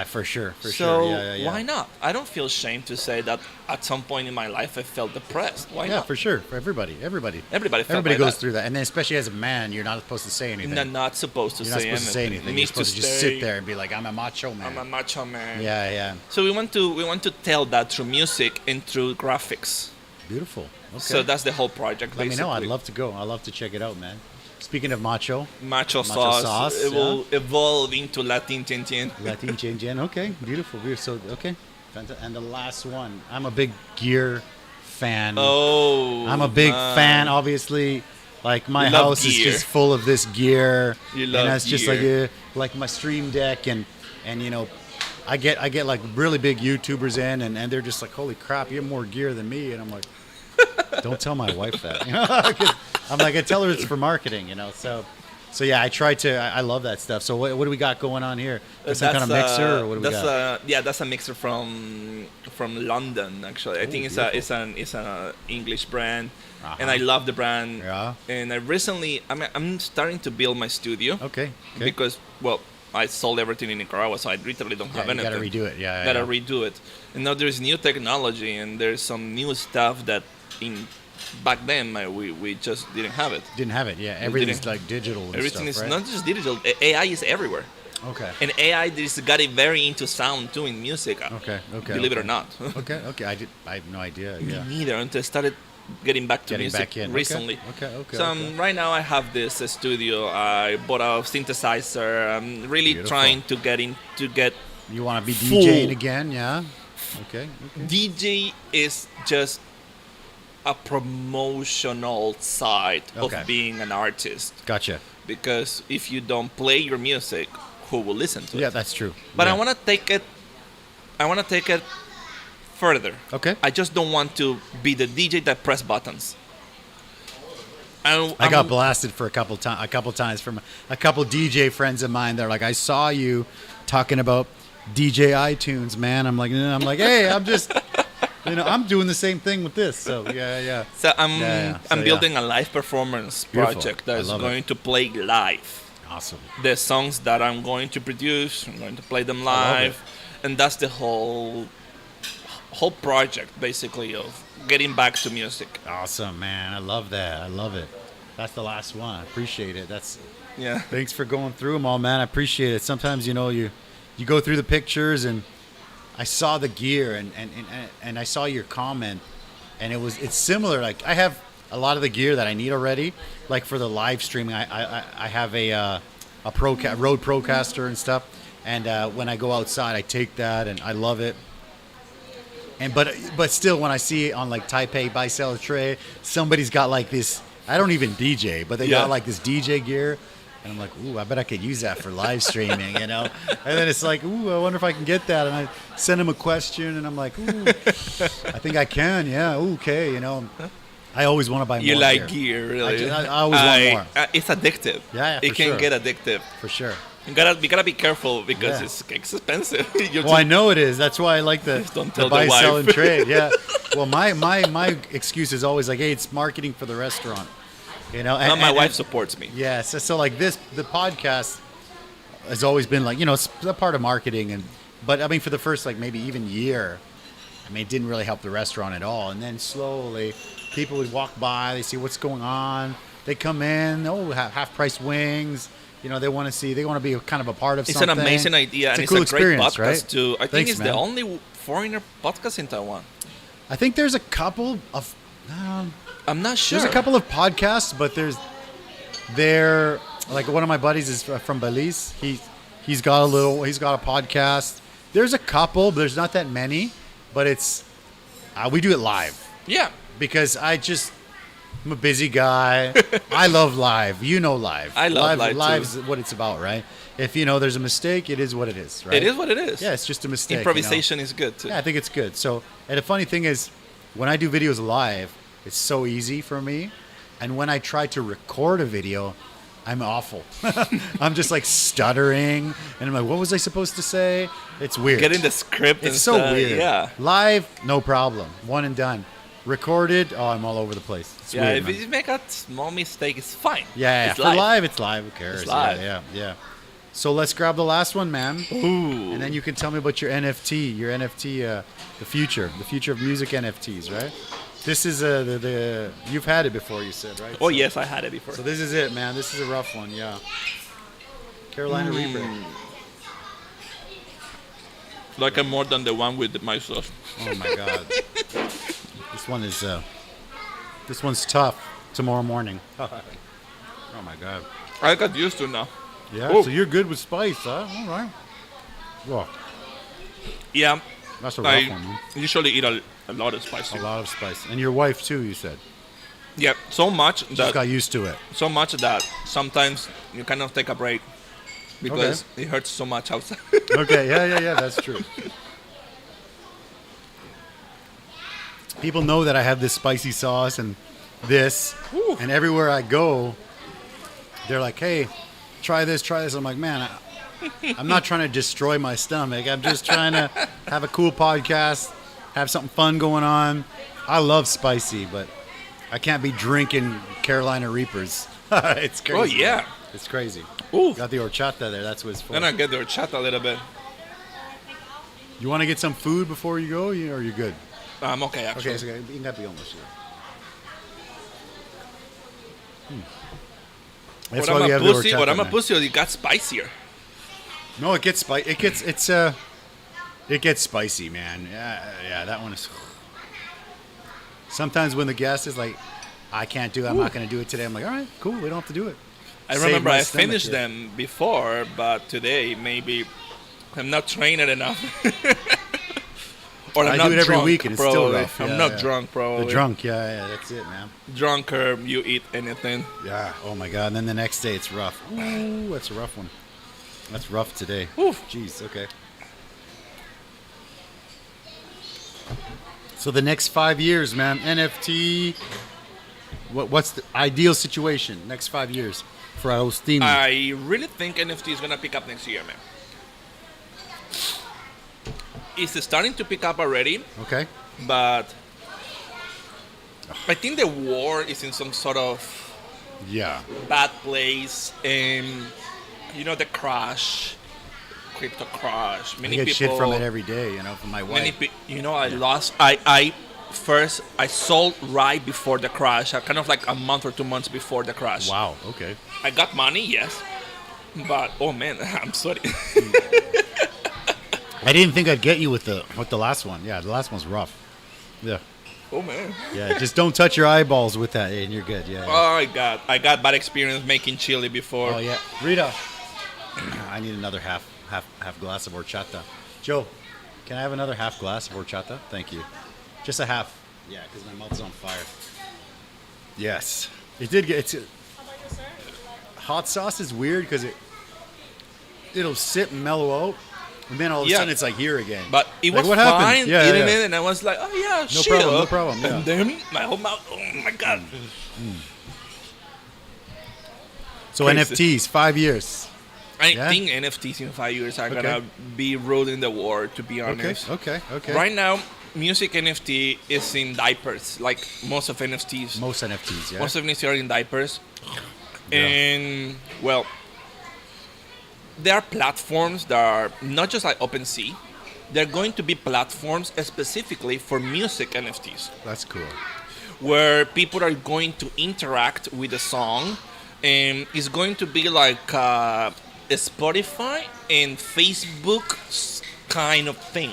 A: For sure.
B: So
A: Yeah.
B: why not? I don't feel ashamed to say that at some point in my life I felt depressed. Why not?
A: Yeah, for sure. For everybody goes through that, and then especially as a man, you're not supposed to say anything.
B: You're not supposed to say anything.
A: You're supposed to just sit there and be like, I'm a macho man.
B: I'm a macho man.
A: Yeah.
B: So we want to tell that through music and through graphics.
A: Beautiful. Okay.
B: So that's the whole project.
A: Let me know. I'd love to go. I'd love to check it out, man. Speaking of macho
B: sauce, it will evolve into Latin Chen Chen.
A: Latin Chen Chen. Okay, beautiful. So okay, and the last one. I'm a big gear fan.
B: Oh,
A: I'm a big fan. Obviously, like my house is just full of this gear.
B: You love
A: and that's
B: gear.
A: just like my Stream Deck and you know, I get like really big YouTubers in and they're just like, holy crap, you have more gear than me, and I'm like. Don't tell my wife that. 'Cause I'm like, I tell her it's for marketing, So yeah, I try to. I love that stuff. So what do we got going on here? Some kind of mixer, or what do we got?
B: That's a mixer from London. Actually, I think it's an English brand, and I love the brand. Yeah. And I'm starting to build my studio.
A: Okay.
B: Because I sold everything in Nicaragua, so I literally don't have anything.
A: Gotta redo it. Yeah.
B: Gotta redo it. And now there's new technology and there's some new stuff that back then we just didn't have it.
A: Didn't have it. Yeah. Everything's like digital. And
B: everything
A: stuff,
B: is
A: right?
B: not just digital. AI is everywhere.
A: Okay.
B: And AI just got it very into sound too in music.
A: Okay.
B: Believe it or not.
A: Okay. I have no idea. Yeah.
B: Me neither until I started getting back to music recently.
A: Okay.
B: So right now I have this studio. I bought a synthesizer. I'm really trying to get.
A: You want to be DJing again? Yeah. Okay.
B: DJ is just a promotional side of being an artist.
A: Gotcha.
B: Because if you don't play your music, who will listen to it?
A: Yeah, that's true.
B: But I want to take it further.
A: Okay.
B: I just don't want to be the DJ that press buttons.
A: I got blasted for a couple times from a couple DJ friends of mine. They're like, I saw you talking about DJ iTunes, man. I'm like, hey, I'm just, I'm doing the same thing with this. So yeah.
B: So I'm building a live performance project that is going to play live.
A: Awesome.
B: The songs that I'm going to produce, I'm going to play them live, and that's the whole project basically of getting back to music.
A: Awesome, man. I love that. I love it. That's the last one. I appreciate it.
B: Yeah.
A: Thanks for going through them all, man. I appreciate it. Sometimes you go through the pictures, and I saw the gear, and I saw your comment, and it's similar. Like I have a lot of the gear that I need already. Like for the live streaming, I have a Rode Procaster and stuff. And when I go outside, I take that, and I love it. And but still, when I see it on like Taipei Buy Sell Trade, somebody's got like this. I don't even DJ, but they got like this DJ gear, and I'm like, ooh, I bet I could use that for live streaming, And then it's like, ooh, I wonder if I can get that. And I send them a question, and I'm like, ooh, I think I can. Yeah, ooh, okay, I always want to buy more.
B: You like gear, really?
A: I always want more.
B: It's addictive.
A: Yeah,
B: it can get addictive.
A: For sure.
B: You gotta be careful because it's expensive.
A: Well, I know it is. That's why I like the buy, sell, and trade. Yeah. Well, my excuse is always like, hey, it's marketing for the restaurant. And
B: my wife supports me.
A: Yeah. So like the podcast has always been like, it's a part of marketing, but I mean for the first like maybe even year, it didn't really help the restaurant at all. And then slowly, people would walk by, they see what's going on, they come in, half price wings. They want to be kind of a part of something.
B: It's an amazing idea, and it's
A: cool
B: a great podcast
A: right?
B: too. I think it's the only foreigner podcast in Taiwan.
A: I think there's a couple of.
B: I'm not sure.
A: There's a couple of podcasts, but they're like one of my buddies is from Belize. He's got a podcast. There's a couple, but there's not that many. But it's we do it live.
B: Yeah,
A: because I'm a busy guy. I love live. Live.
B: I love live.
A: Live's what it's about, right? If there's a mistake, it is what it is, right?
B: It is what it is.
A: Yeah, it's just a mistake.
B: Improvisation is good too.
A: Yeah, I think it's good. So, and the funny thing is, when I do videos live, it's so easy for me. And when I try to record a video, I'm awful. I'm just like stuttering, and I'm like, what was I supposed to say? It's weird.
B: Getting the script.
A: It's so weird.
B: Yeah.
A: Live, no problem. One and done. Recorded, I'm all over the place. It's weird,
B: if you make a small mistake, it's fine.
A: Yeah.
B: It's
A: for live, it's live. Who cares?
B: It's live.
A: Yeah. So let's grab the last one, man.
B: Ooh.
A: And then you can tell me about your NFT, the future of music NFTs, right? This is you've had it before, you said, right?
B: Oh, yes, I had it before.
A: So this is it, man. This is a rough one, yeah. Carolina Reaper.
B: Like I'm more than the one with my sauce.
A: Oh my God. This one's tough tomorrow morning. Oh my God.
B: I got used to it now.
A: Yeah, so you're good with spice, huh? All right. Whoa.
B: Yeah.
A: That's a rough one, man.
B: I usually eat a lot of spice.
A: A lot of spice. And your wife too, you said.
B: Yeah, so much
A: that just got used to it.
B: So much that sometimes you cannot take a break because it hurts so much outside.
A: Okay, yeah, that's true. people know that I have this spicy sauce and this, and everywhere I go, they're like, "Hey, try this, try this." I'm like, man, I'm not trying to destroy my stomach. I'm just trying to have a cool podcast, have something fun going on. I love spicy, but I can't be drinking Carolina Reapers. It's crazy.
B: Oh, yeah.
A: Man. It's crazy.
B: Ooh.
A: Got the horchata there. That's what it's for.
B: Then I get the horchata a little bit.
A: You want to get some food before you go, or you're good?
B: I'm okay, actually.
A: Okay, so you got to be almost here. That's why we have the horchata.
B: What I'm a pussy, it got spicier.
A: No, it gets spicy. It gets spicy, man. Yeah, that one is. Sometimes when the guest is like, I can't do it, I'm not going to do it today. I'm like, all right, cool, we don't have to do it.
B: I remember I finished them before, but today maybe I'm not trained enough. Or I'm
A: I
B: not
A: do it every
B: drunk,
A: week and it's still rough.
B: I'm not drunk, probably.
A: The drunk, yeah, that's it, man.
B: Drunker, you eat anything.
A: Yeah, oh my God. And then the next day it's rough. Ooh, that's a rough one. That's rough today.
B: Oof.
A: Jeez, okay. So the next 5 years, man, NFT, what's the ideal situation next 5 years for Agustin?
B: I really think NFT is going to pick up next year, man. It's starting to pick up already.
A: Okay.
B: But I think the war is in some sort of bad place. And, the crash, crypto crash.
A: I get shit from it every day, from my wife.
B: I sold right before the crash, kind of like a month or 2 months before the crash.
A: Wow, okay.
B: I got money, yes. But, oh man, I'm sorry.
A: I didn't think I'd get you with the last one. Yeah, the last one's rough. Yeah.
B: Oh man.
A: Yeah, just don't touch your eyeballs with that, and you're good. Yeah.
B: Oh, I got bad experience making chili before.
A: Oh yeah, Rita. I need another half glass of horchata. Joe, can I have another half glass of horchata? Thank you. Just a half. Yeah, because my mouth's on fire. Yes, it did get. Hot sauce is weird because it'll sit and mellow out. And then all of a sudden it's like here again.
B: But it was
A: what
B: fine
A: happened?
B: eating it, and I was like, oh yeah,
A: no problem. Yeah.
B: And then my whole mouth, oh my God.
A: So crazy. NFTs, 5 years.
B: I think NFTs in 5 years are gonna be ruling the world, to be honest.
A: Okay.
B: Right now, music NFT is in diapers, like most of NFTs.
A: Most NFTs, yeah.
B: Most of NFTs are in diapers.
A: Yeah.
B: And, well, there are platforms that are not just like OpenSea. They're going to be platforms specifically for music NFTs.
A: That's cool.
B: Where people are going to interact with the song, and it's going to be like a Spotify and Facebook kind of thing.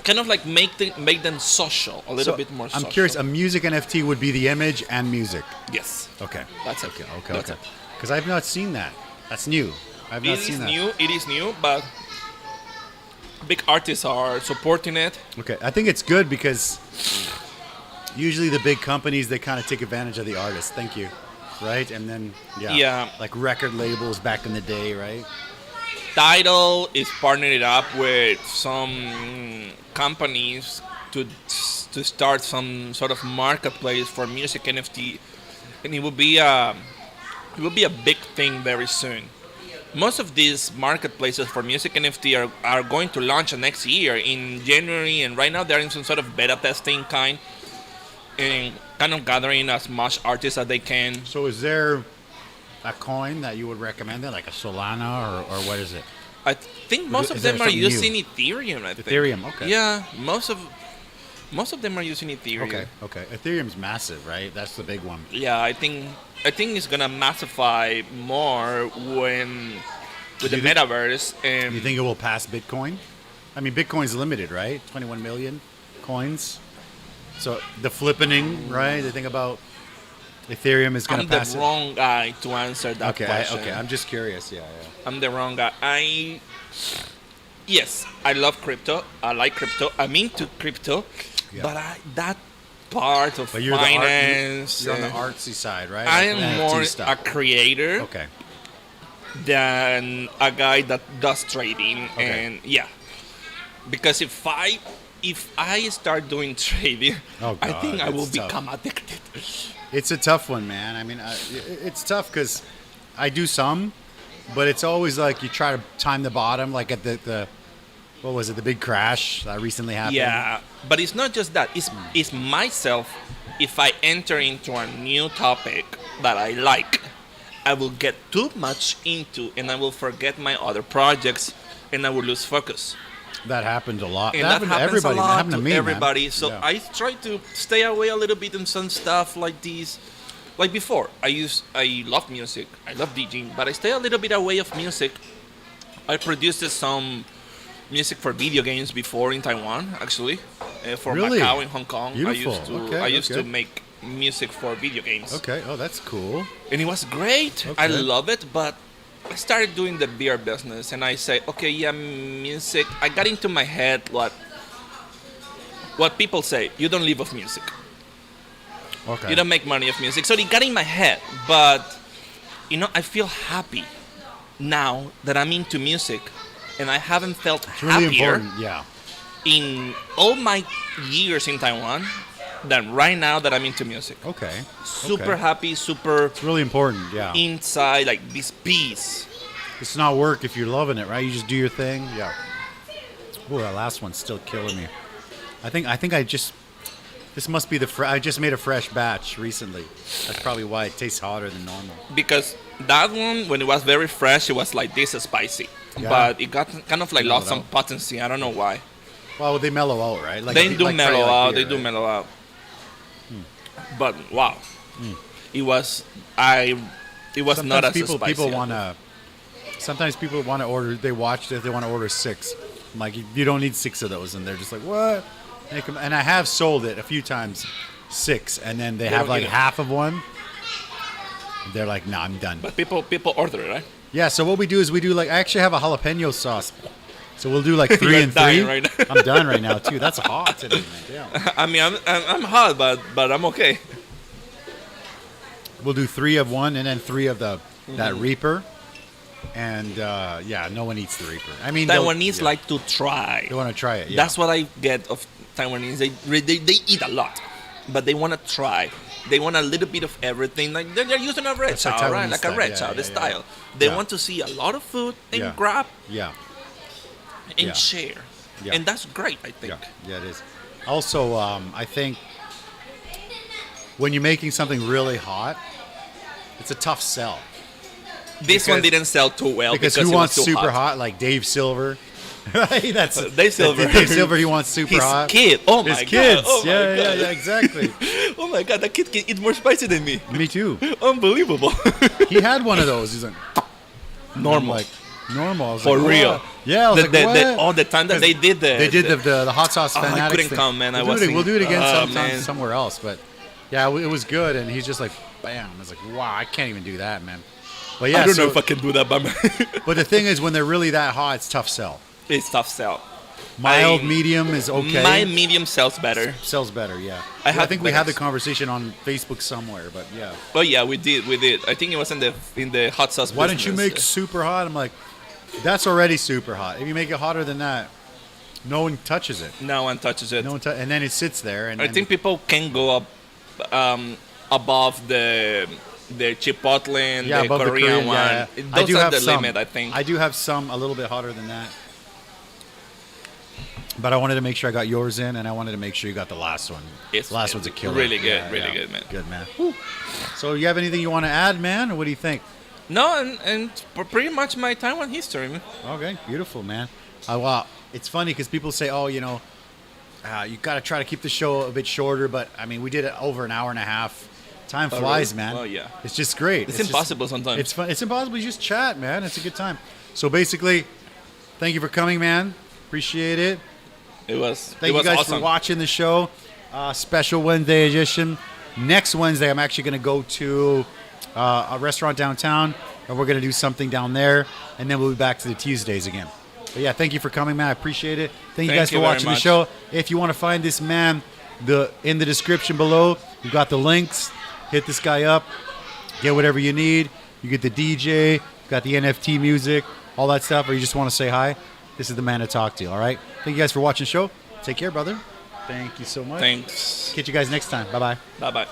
B: Kind of like make them social, a little bit more social.
A: I'm curious, a music NFT would be the image and music?
B: Yes.
A: Okay.
B: That's it.
A: Okay. Because I've not seen that. That's new. I've not seen that.
B: It is new, but big artists are supporting it.
A: Okay. I think it's good because usually the big companies, they kind of take advantage of the artist. Thank you. Right? And then, like record labels back in the day, right?
B: Tidal is partnering up with some companies to start some sort of marketplace for music NFT, and it will be a big thing very soon. Most of these marketplaces for music NFT are going to launch next year in January, and right now they're in some sort of beta testing kind, and kind of gathering as much artists as they can.
A: So is there a coin that you would recommend, like a Solana or what is it?
B: I think most of them are using Ethereum.
A: Ethereum, okay.
B: Yeah, most of them are using Ethereum.
A: Okay. Ethereum's massive, right? That's the big one.
B: Yeah, I think it's gonna massify more with the metaverse. And
A: you think it will pass Bitcoin? I mean, Bitcoin's limited, right? 21 million coins. So the flippening, right? The thing about Ethereum is going to pass it.
B: I'm the wrong guy to answer that question.
A: Okay. I'm just curious. Yeah.
B: I'm the wrong guy. Yes, I love crypto. I like crypto. I'm into crypto. Yeah. But that part of finance...
A: You're on the artsy side, right?
B: I am more a creator than a guy that does trading. Okay. And, because if I if I start doing trading,
A: Oh,
B: I
A: God,
B: think I will
A: it's tough.
B: become addicted.
A: It's a tough one, man. I mean, it's tough because I do some, but it's always like you try to time the bottom, like at the what was it, the big crash that recently happened?
B: Yeah, but it's not just that. It's myself. If I enter into a new topic that I like, I will get too much into, and I will forget my other projects, and I will lose focus.
A: That happened a lot.
B: And
A: that happened to everybody.
B: a lot
A: That happened to me,
B: everybody.
A: man.
B: So
A: Yeah.
B: I try to stay away a little bit in some stuff like this. Like before, I love music. I love DJing, but I stay a little bit away of music. I produced some music for video games before in Taiwan, actually, for
A: Really?
B: Macau and Hong Kong.
A: Beautiful.
B: I used
A: Okay.
B: to make music for video games.
A: Okay. Oh, that's cool.
B: And it was great. I
A: Okay.
B: love it, but I started doing the beer business, and I say, okay, yeah, music. I got into my head what people say. You don't live off music.
A: Okay.
B: You don't make money off music. So it got in my head, but I feel happy now that I'm into music, and I haven't felt
A: It's really
B: happier
A: important. Yeah.
B: in all my years in Taiwan than right now that I'm into music.
A: Okay.
B: Super
A: Okay.
B: happy, super
A: It's really important. Yeah.
B: inside, like this peace.
A: It's not work if you're loving it, right? You just do your thing. Yeah. Oh, that last one's still killing me. I think I just. This must be I just made a fresh batch recently. That's probably why it tastes hotter than normal.
B: Because that one, when it was very fresh, it was like this spicy.
A: Yeah.
B: But it got kind of like
A: Mellowed
B: lost some
A: out.
B: potency. I don't know why.
A: Well, they mellow out, right? Like
B: They do
A: like
B: mellow
A: like
B: out.
A: beer,
B: They do
A: right?
B: mellow out. But wow, it was not
A: Sometimes
B: as
A: people
B: spicy.
A: people want to. Sometimes people want to order. They watch this. They want to order 6. I'm like, you don't need 6 of those, and they're just like, what? And I have sold it a few times, 6, and then they have
B: don't
A: like
B: get it.
A: half of one. They're like, nah, I'm done.
B: But people order it, right?
A: Yeah. So what we do is I actually have a jalapeno sauce. So we'll do like 3
B: You're
A: and 3.
B: dying right now.
A: I'm done right now too. That's hot today, man. Damn.
B: I mean, I'm hot, but I'm okay.
A: We'll do 3 of one and then 3 of that Reaper. And no one eats the Reaper. I mean,
B: Taiwanese like to try.
A: they want to try it. Yeah.
B: That's what I get of Taiwanese. They eat a lot, but they want to try. They want a little bit of everything. Like they're using a red
A: That's like
B: chow, right?
A: Taiwanese
B: Like a
A: style.
B: red
A: Yeah,
B: chow,
A: yeah,
B: the
A: yeah.
B: style. They
A: Yeah.
B: want to see a lot of food and
A: Yeah.
B: grab
A: Yeah.
B: and
A: Yeah.
B: share.
A: Yeah.
B: And that's great, I think.
A: Yeah, it is. Also, I think when you're making something really hot, it's a tough sell.
B: This one
A: Because-
B: didn't sell too well
A: Because
B: because
A: who
B: it
A: wants
B: was too
A: super
B: hot.
A: hot like Dave Silver? Right? That's
B: Dave Silver.
A: Dave Silver, he wants super
B: His
A: hot.
B: kid. Oh
A: His
B: my
A: kids.
B: god. Oh my
A: yeah,
B: god.
A: yeah, exactly.
B: Oh my god, that kid can eat more spicy than me.
A: Me too.
B: Unbelievable.
A: He had one of those. He's like
B: Normal.
A: I'm like normal. I was
B: For
A: like,
B: real.
A: what? Yeah, I was like, what?
B: all the time that they did
A: They did the hot sauce
B: Oh, I
A: fanatics
B: couldn't
A: thing.
B: come, man. I
A: We'll do it-
B: wasn't-
A: We'll do it again
B: Oh,
A: sometime
B: man.
A: somewhere else. But yeah, it was good. And he's just like, bam. I was like, wow, I can't even do that, man. But yeah,
B: I don't
A: so-
B: know if I can do that by my
A: But the thing is, when they're really that hot, it's tough sell.
B: It's tough sell.
A: Mild, medium is okay.
B: My medium sells better.
A: Sells better, yeah.
B: I
A: I
B: have
A: think we had the
B: better.
A: conversation on Facebook somewhere, but yeah.
B: Oh yeah, we did. I think it was in the hot sauce.
A: Why don't you
B: business.
A: make super hot? I'm like, that's already super hot. If you make it hotter than that, no one touches it.
B: No one touches it.
A: No one and then it sits there. And
B: I
A: then-
B: think people can go up above the Chipotle and
A: yeah,
B: the
A: above
B: Korean one.
A: yeah.
B: Those are the limit, I think.
A: I do have some a little bit hotter than that. But I wanted to make sure I got yours in, and I wanted to make sure you got the last one.
B: It's
A: last one's a killer.
B: really good,
A: Yeah,
B: really
A: yeah.
B: good, man.
A: Good, man. Whew. So you have anything you want to add, man? Or what do you think?
B: No, and pretty much my Taiwan history, man.
A: Okay, beautiful, man. Well, it's funny because people say, oh, you got to try to keep the show a bit shorter, but I mean, we did it over an hour and a half. Time flies,
B: really?
A: man.
B: Oh, yeah.
A: It's just great.
B: It's
A: just-
B: impossible sometimes.
A: It's fun. It's impossible. You just chat, man. It's a good time. So basically, thank you for coming, man. Appreciate it.
B: It was
A: Thank you guys
B: awesome.
A: for watching the show. Special Wednesday edition. Next Wednesday, I'm actually going to go to a restaurant downtown, and we're going to do something down there, and then we'll be back to the Tuesdays again. But yeah, thank you for coming, man. I appreciate it. Thank you guys
B: you
A: for
B: very
A: watching the
B: much.
A: show. If you want to find this man, in the description below, we've got the links. Hit this guy up. Get whatever you need. You get the DJ, got the NFT music, all that stuff, or you just want to say hi. This is the man to talk to, all right? Thank you guys for watching the show. Take care, brother. Thank you so much.
B: Thanks.
A: Catch you guys next time. Bye-bye.
B: Bye-bye.